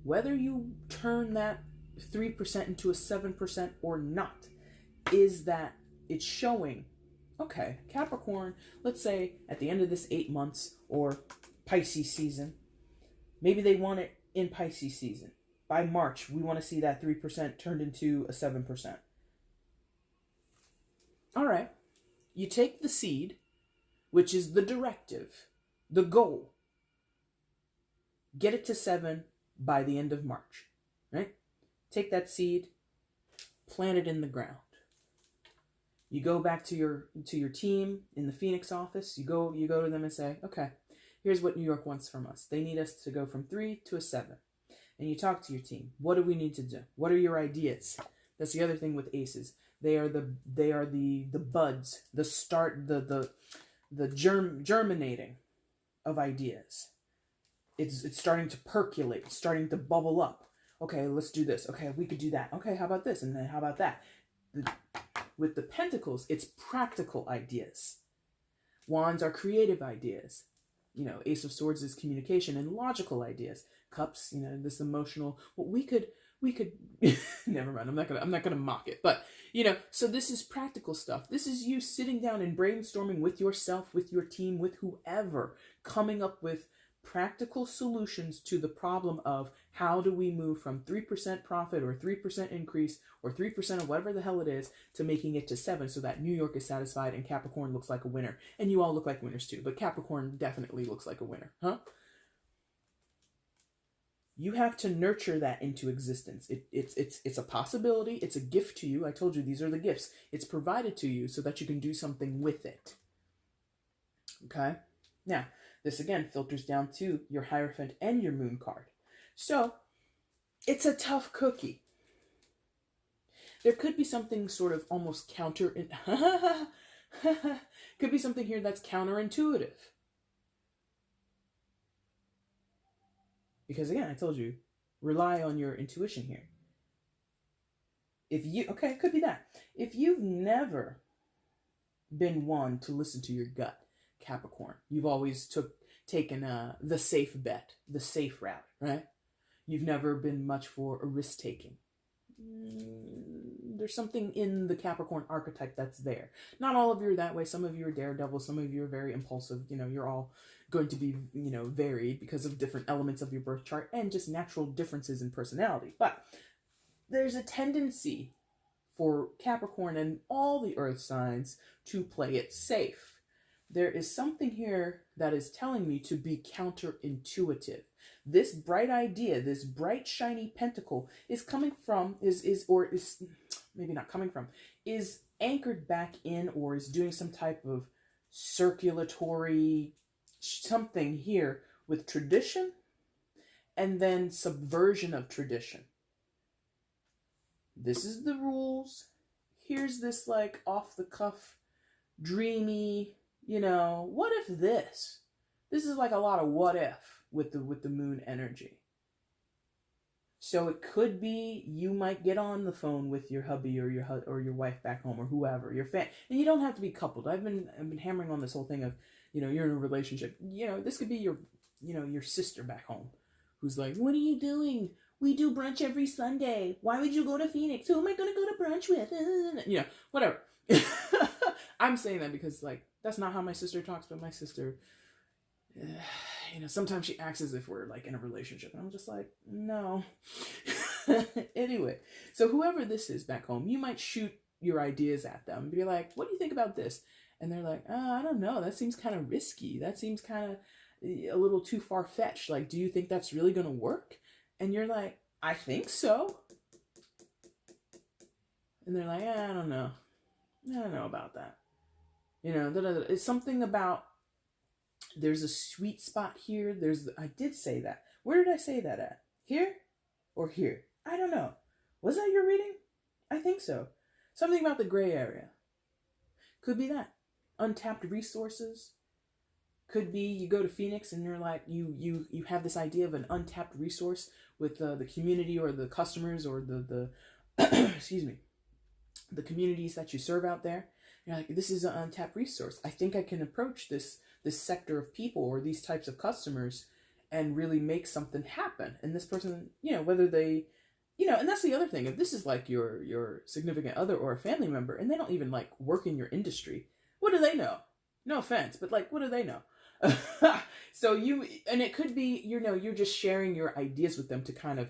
whether you turn that 3% into a 7% or not is that it's showing, okay, Capricorn, let's say at the end of this 8 months or Pisces season, maybe they want it in Pisces season. By March, we want to see that 3% turned into a 7%. All right. You take the seed, which is the directive, the goal. Get it to 7 by the end of March, right? Take that seed, plant it in the ground. You go back to your team in the Phoenix office. You go to them and say, okay, here's what New York wants from us. They need us to go from 3 to a 7. And you talk to your team. What do we need to do? What are your ideas? That's the other thing with aces. They are the buds, the start, the germinating of ideas. It's starting to percolate, it's starting to bubble up. Okay, let's do this. Okay, we could do that. Okay, how about this? And then how about that? With the pentacles, it's practical ideas. Wands are creative ideas. You know, Ace of Swords is communication and logical ideas. Cups, you know, this emotional. Well, we could. Never mind. I'm not gonna mock it. But you know, so this is practical stuff. This is you sitting down and brainstorming with yourself, with your team, with whoever, coming up with practical solutions to the problem of how do we move from 3% profit or 3% increase or 3% of whatever the hell it is to making it to 7 so that New York is satisfied and Capricorn looks like a winner. And you all look like winners too, but Capricorn definitely looks like a winner, huh? You have to nurture that into existence. It's a possibility. It's a gift to you. I told you these are the gifts. It's provided to you so that you can do something with it. Okay? Now, this again filters down to your Hierophant and your Moon card. So, it's a tough cookie. There could be something sort of almost could be something here that's counterintuitive. Because again, I told you, rely on your intuition here. Okay, it could be that. If you've never been one to listen to your gut, Capricorn, you've always taken the safe bet, the safe route, right? You've never been much for a risk-taking. There's something in the Capricorn archetype that's there. Not all of you are that way. Some of you are daredevil. Some of you are very impulsive. You know, you're all going to be, you know, varied because of different elements of your birth chart and just natural differences in personality. But there's a tendency for Capricorn and all the earth signs to play it safe. There is something here that is telling me to be counterintuitive. This bright idea, this bright shiny pentacle is coming from, is maybe not coming from, is anchored back in or is doing some type of circulatory something here with tradition and then subversion of tradition. This is the rules. Here's this like off the cuff, dreamy, you know, what if this? This is like a lot of what if with the moon energy. So it could be you might get on the phone with your hubby or your wife back home or whoever, your fan, and you don't have to be coupled. I've been hammering on this whole thing of, you know, you're in a relationship. You know, this could be your sister back home who's like, what are you doing? We do brunch every Sunday. Why would you go to Phoenix? Who am I going to go to brunch with? You know, whatever. I'm saying that because, like, that's not how my sister talks, but my sister, you know, sometimes she acts as if we're, like, in a relationship. And I'm just like, no. Anyway, so whoever this is back home, you might shoot your ideas at them and be like, what do you think about this? And they're like, I don't know. That seems kind of risky. That seems kind of a little too far-fetched. Like, do you think that's really going to work? And you're like, I think so. And they're like, I don't know. I don't know about that. You know, it's something about, there's a sweet spot here. I did say that. Where did I say that at? Here or here? I don't know. Was that your reading? I think so. Something about the gray area. Could be that. Untapped resources. Could be you go to Phoenix and you're like, you have this idea of an untapped resource with the community or the customers or the excuse me, the communities that you serve out there. You're like, this is an untapped resource. I think I can approach this sector of people or these types of customers and really make something happen. And this person, you know, whether they, and that's the other thing. If this is like your significant other or a family member, and they don't even like work in your industry, what do they know? No offense, but like, what do they know? So and it could be, you're just sharing your ideas with them to kind of,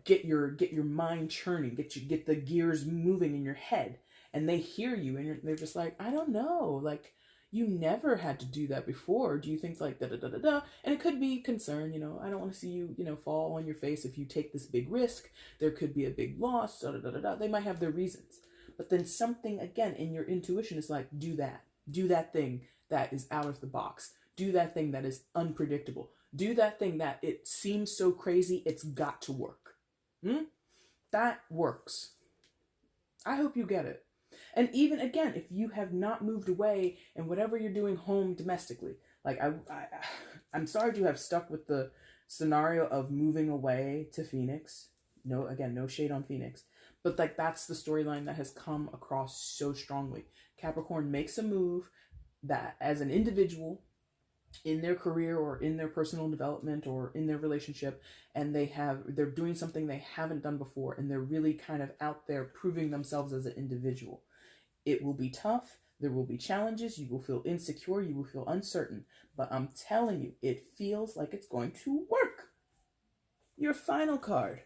get your mind churning, get the gears moving in your head, and they hear you, and they're just like, I don't know, like, you never had to do that before. Do you think like da da da da da? And it could be concern, I don't want to see you, fall on your face if you take this big risk. There could be a big loss, da da da da da. They might have their reasons. But then something, again, in your intuition is like, do that. Do that thing that is out of the box. Do that thing that is unpredictable. Do that thing that it seems so crazy, it's got to work. That works. I hope you get it. And even, again, if you have not moved away and whatever you're doing home domestically, like I'm sorry to have stuck with the scenario of moving away to Phoenix. No, again, no shade on Phoenix. But like, that's the storyline that has come across so strongly. Capricorn makes a move that as an individual in their career or in their personal development or in their relationship, and they're doing something they haven't done before, and they're really kind of out there proving themselves as an individual. It will be tough. There will be challenges. You will feel insecure. You will feel uncertain. But I'm telling you, it feels like it's going to work. Your final card.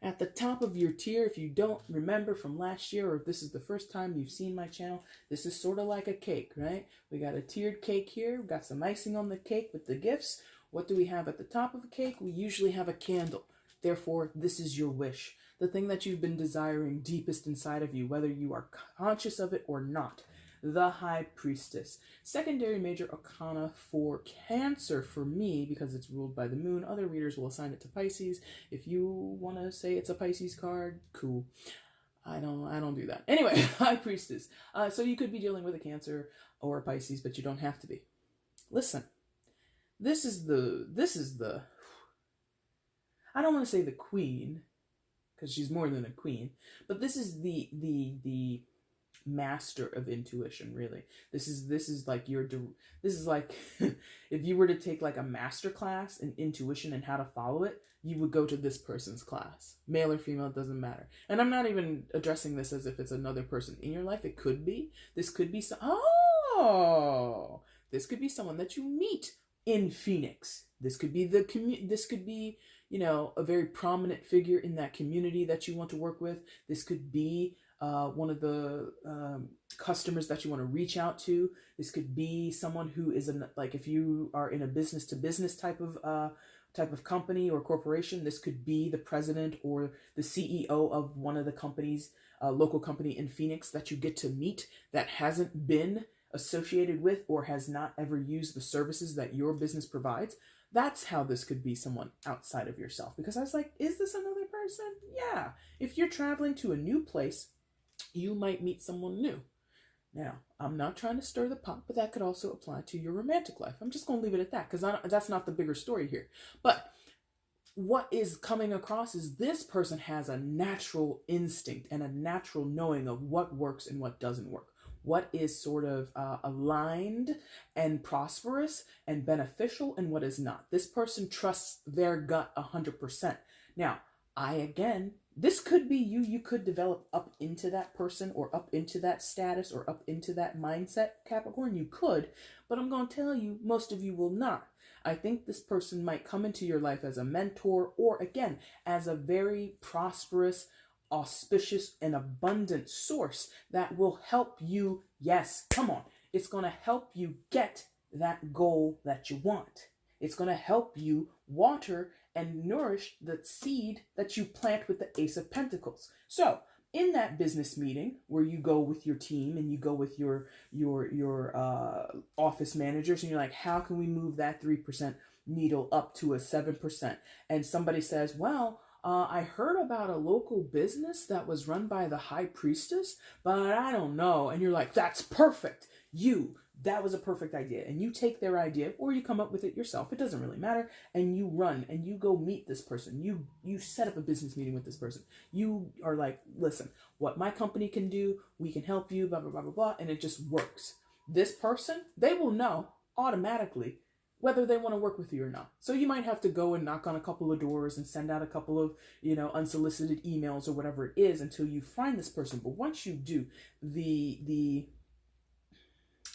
At the top of your tier, if you don't remember from last year, or if this is the first time you've seen my channel, this is sort of like a cake, right? We got a tiered cake here. We've got some icing on the cake with the gifts. What do we have at the top of a cake? We usually have a candle. Therefore, this is your wish. The thing that you've been desiring deepest inside of you, whether you are conscious of it or not. The High Priestess. Secondary major arcana for Cancer for me, because it's ruled by the moon. Other readers will assign it to Pisces. If you want to say it's a Pisces card, cool. I don't do that. Anyway, High Priestess. So you could be dealing with a Cancer or a Pisces, but you don't have to be. Listen, this is the I don't want to say the queen, because she's more than a queen, but this is the master of intuition, really. This is like if you were to take like a master class in intuition and how to follow it, you would go to this person's class. Male or female, it doesn't matter. And I'm not even addressing this as if it's another person in your life. It could be. This could be this could be someone that you meet in Phoenix. This could be this could be, a very prominent figure in that community that you want to work with. This could be one of the customers that you want to reach out to. This could be someone who is like, if you are in a business to business type of company or corporation, this could be the president or the CEO of one of the companies, local company in Phoenix that you get to meet that hasn't been associated with or has not ever used the services that your business provides. That's how this could be someone outside of yourself. Because I was like, is this another person? Yeah. If you're traveling to a new place, you might meet someone new. Now, I'm not trying to stir the pot, but that could also apply to your romantic life. I'm just going to leave it at that, because that's not the bigger story here. But what is coming across is this person has a natural instinct and a natural knowing of what works and what doesn't work. What is sort of aligned and prosperous and beneficial and what is not. This person trusts their gut 100%. Now, this could be you. You could develop up into that person or up into that status or up into that mindset, Capricorn. You could, but I'm going to tell you, most of you will not. I think this person might come into your life as a mentor or, again, as a very prosperous, auspicious, and abundant source that will help you. Yes, come on. It's going to help you get that goal that you want. It's going to help you water and nourish the seed that you plant with the Ace of Pentacles. So in that business meeting where you go with your team and you go with your office managers and you're like, how can we move that 3% needle up to a 7%? And somebody says, well, I heard about a local business that was run by the High Priestess, but I don't know. And you're like, that's perfect. That was a perfect idea. And you take their idea or you come up with it yourself. It doesn't really matter. And you run and you go meet this person. You set up a business meeting with this person. You are like, listen, what my company can do, we can help you, blah, blah, blah, blah, blah. And it just works. This person, they will know automatically whether they want to work with you or not. So you might have to go and knock on a couple of doors and send out a couple of, unsolicited emails or whatever it is until you find this person. But once you do, the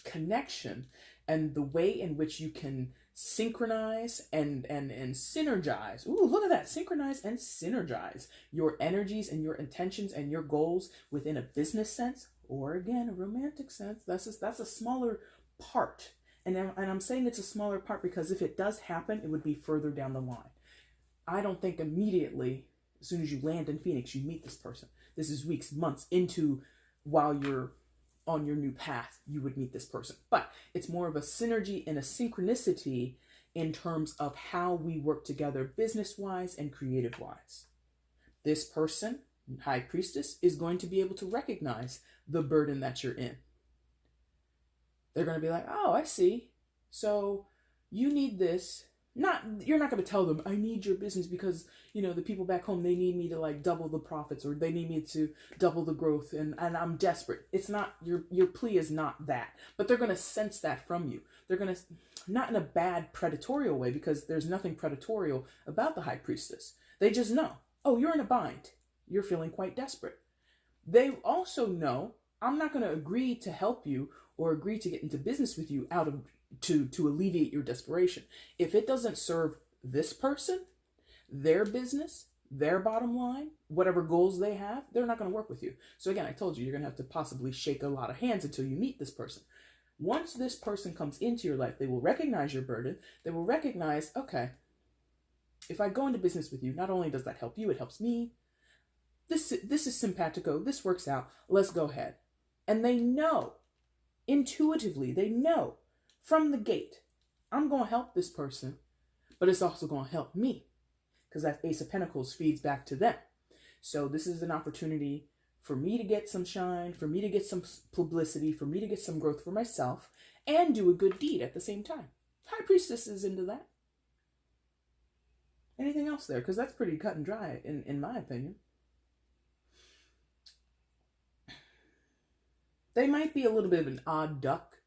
connection and the way in which you can synchronize and synergize. Ooh, look at that. Synchronize and synergize your energies and your intentions and your goals within a business sense, or again, a romantic sense. That's a smaller part. And I'm saying it's a smaller part because if it does happen, it would be further down the line. I don't think immediately, as soon as you land in Phoenix, you meet this person. This is weeks, months into while you're on your new path, you would meet this person. But it's more of a synergy and a synchronicity in terms of how we work together business-wise and creative-wise. This person, High Priestess, is going to be able to recognize the burden that you're in. They're going to be like, oh, I see. So you need this. You're not going to tell them, I need your business because, the people back home, they need me to like double the profits or they need me to double the growth and I'm desperate. It's not, your plea is not that. But they're going to sense that from you. They're going to, not in a bad predatorial way, because there's nothing predatorial about the High Priestess. They just know, oh, you're in a bind. You're feeling quite desperate. They also know, I'm not going to agree to help you or agree to get into business with you to alleviate your desperation. If it doesn't serve this person, their business, their bottom line, whatever goals they have, they're not going to work with you. So again, I told you, you're going to have to possibly shake a lot of hands until you meet this person. Once this person comes into your life, they will recognize your burden. They will recognize, okay, if I go into business with you, not only does that help you, it helps me. This is simpatico. This works out. Let's go ahead. And they know, intuitively, they know from the gate, I'm going to help this person, but it's also going to help me because that Ace of Pentacles feeds back to them. So this is an opportunity for me to get some shine, for me to get some publicity, for me to get some growth for myself and do a good deed at the same time. High Priestess is into that. Anything else there? Because that's pretty cut and dry in my opinion. They might be a little bit of an odd duck,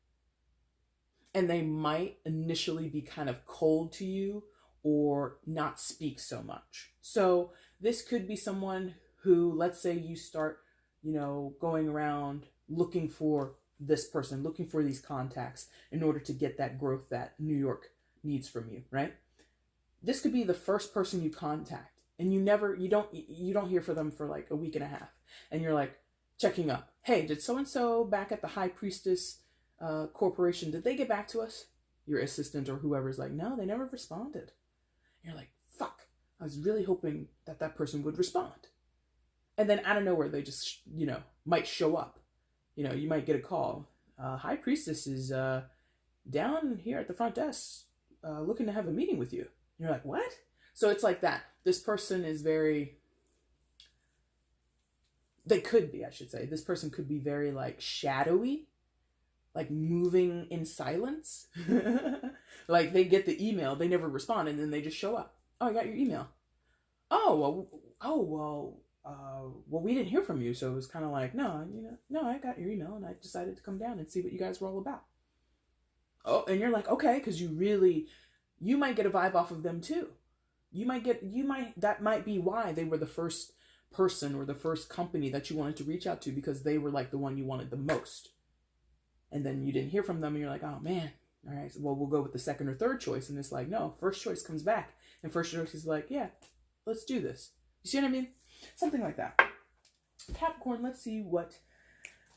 and they might initially be kind of cold to you or not speak so much. So this could be someone who, let's say you start, going around looking for this person, looking for these contacts in order to get that growth that New York needs from you, right? This could be the first person you contact and you don't hear from them for like a week and a half. And you're like checking up. Hey, did so-and-so back at the High Priestess corporation, did they get back to us? Your assistant or whoever's like, no, they never responded. And you're like, fuck, I was really hoping that person would respond. And then out of nowhere, they just, might show up. You might get a call. High Priestess is down here at the front desk looking to have a meeting with you. And you're like, what? So it's like that. This person is this person could be very like shadowy, like moving in silence. Like they get the email, they never respond, and then they just show up. Oh, I got your email. Well, we didn't hear from you, so it was kind of like, no, I got your email, and I decided to come down and see what you guys were all about. Oh, and you're like, okay, because you might get a vibe off of them too. That might be why they were the first person or the first company that you wanted to reach out to, because they were like the one you wanted the most. And then you didn't hear from them and you're like, oh man, all right, well, we'll go with the second or third choice. And it's like, no, first choice comes back. And first choice is like, yeah, let's do this. You see what I mean? Something like that. Capricorn, let's see what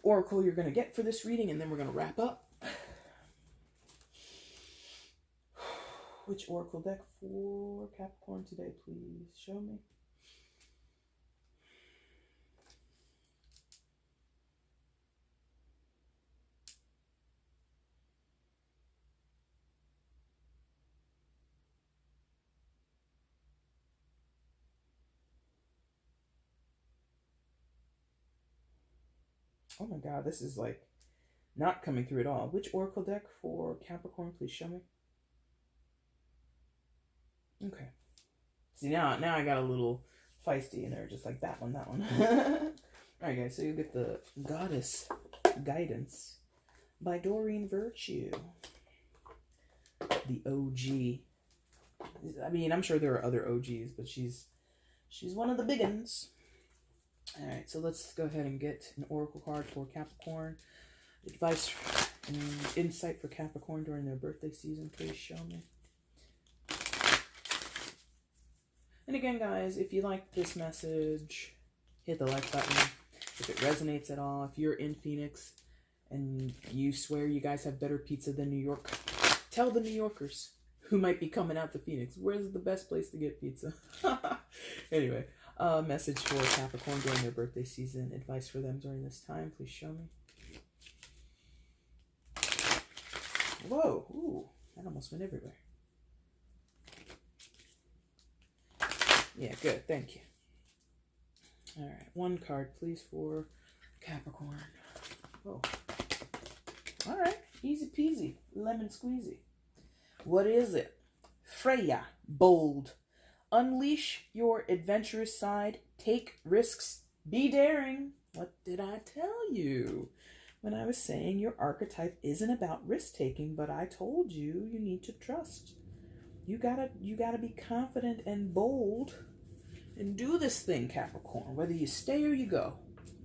oracle you're going to get for this reading, and then we're going to wrap up. Which oracle deck for Capricorn today, please show me. Oh my God, this is like not coming through at all. Which oracle deck for Capricorn, please show me. Okay. See, now I got a little feisty in there, just like that one. All right, guys, so you get the Goddess Guidance by Doreen Virtue. the OG. I mean, I'm sure there are other OGs, but she's one of the big ones. All right, so let's go ahead and get an oracle card for Capricorn. Advice and insight for Capricorn during their birthday season. Please show me. And again, guys, if you like this message, hit the like button. If it resonates at all, if you're in Phoenix and you swear you guys have better pizza than New York, tell the New Yorkers who might be coming out to Phoenix, where's the best place to get pizza? Anyway, message for Capricorn during their birthday season. Advice for them during this time. Please show me. Whoa, ooh, that almost went everywhere. Yeah, good, thank you. All right, one card, please, for Capricorn. Whoa. All right, easy peasy, lemon squeezy. What is it? Freya, bold. Unleash your adventurous side. Take risks. Be daring. What did I tell you when I was saying your archetype isn't about risk-taking, but I told you you need to trust. You gotta be confident and bold and do this thing, Capricorn. Whether you stay or you go,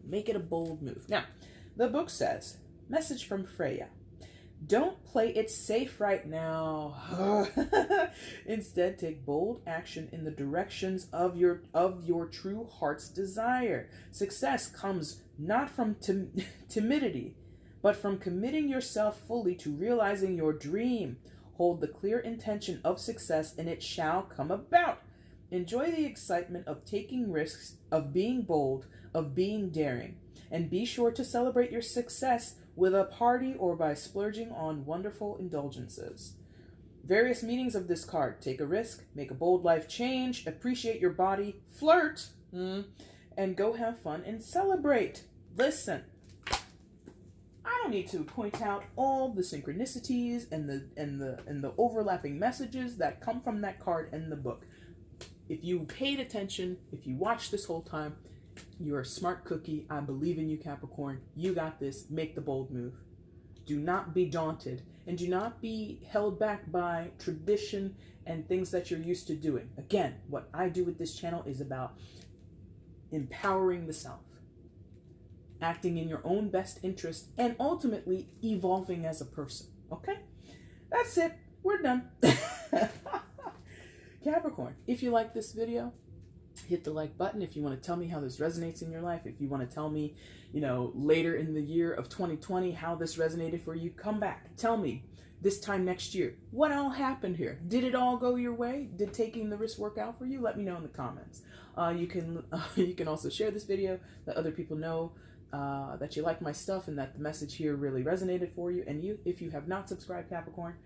make it a bold move. Now, the book says, message from Freya. Don't play it safe right now. Instead, take bold action in the directions of your true heart's desire. Success comes not from timidity, but from committing yourself fully to realizing your dream. Hold the clear intention of success, and it shall come about. Enjoy the excitement of taking risks, of being bold, of being daring, and be sure to celebrate your success with a party or by splurging on wonderful indulgences. Various meanings of this card. Take a risk, make a bold life change, appreciate your body, flirt, and go have fun and celebrate. Listen, I don't need to point out all the synchronicities and the overlapping messages that come from that card and the book. If you paid attention, if you watched this whole time, you're a smart cookie. I believe in you, Capricorn. You got this. Make the bold move. Do not be daunted, and do not be held back by tradition and things that you're used to doing. Again, what I do with this channel is about empowering the self, acting in your own best interest, and ultimately evolving as a person. Okay? That's it. We're done. Capricorn, if you like this video, hit the like button. If you want to tell me how this resonates in your life, if you want to tell me, later in the year of 2020 how this resonated for you, come back. Tell me this time next year, what all happened here? Did it all go your way? Did taking the risk work out for you? Let me know in the comments. You can also share this video, let other people know that you like my stuff and that the message here really resonated for you. And if you have not subscribed, Capricorn,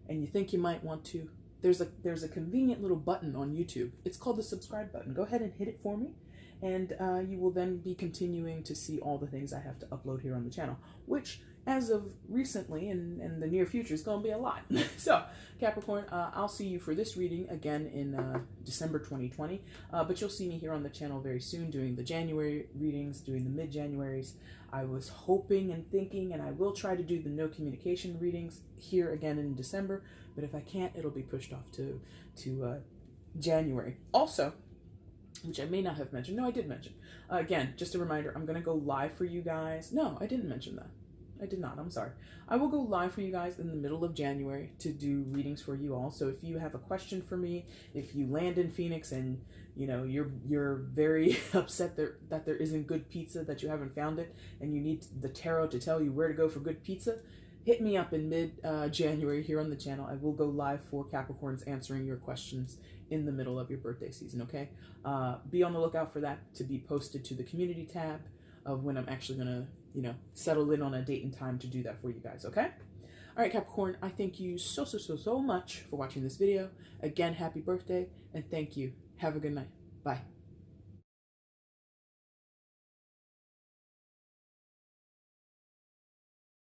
and you think you might want to, there's a convenient little button on YouTube. It's called the subscribe button. Go ahead and hit it for me, and you will then be continuing to see all the things I have to upload here on the channel, which as of recently and the near future is going to be a lot. So Capricorn, I'll see you for this reading again in December 2020, but you'll see me here on the channel very soon doing the January readings, doing the mid-Januaries. I was hoping and thinking, and I will try to do the no communication readings here again in December, but if I can't, it'll be pushed off to January. Also, which I may not have mentioned. No, I did mention. Again, just a reminder, I'm going to go live for you guys. No, I didn't mention that. I did not. I'm sorry. I will go live for you guys in the middle of January to do readings for you all. So if you have a question for me, if you land in Phoenix and you're very upset that there isn't good pizza, that you haven't found it, and you need the tarot to tell you where to go for good pizza, hit me up in mid-January here on the channel. I will go live for Capricorns answering your questions in the middle of your birthday season, okay? Be on the lookout for that to be posted to the community tab of when I'm actually going to, settle in on a date and time to do that for you guys, okay? All right, Capricorn, I thank you so much for watching this video. Again, happy birthday, and thank you. Have a good night. Bye.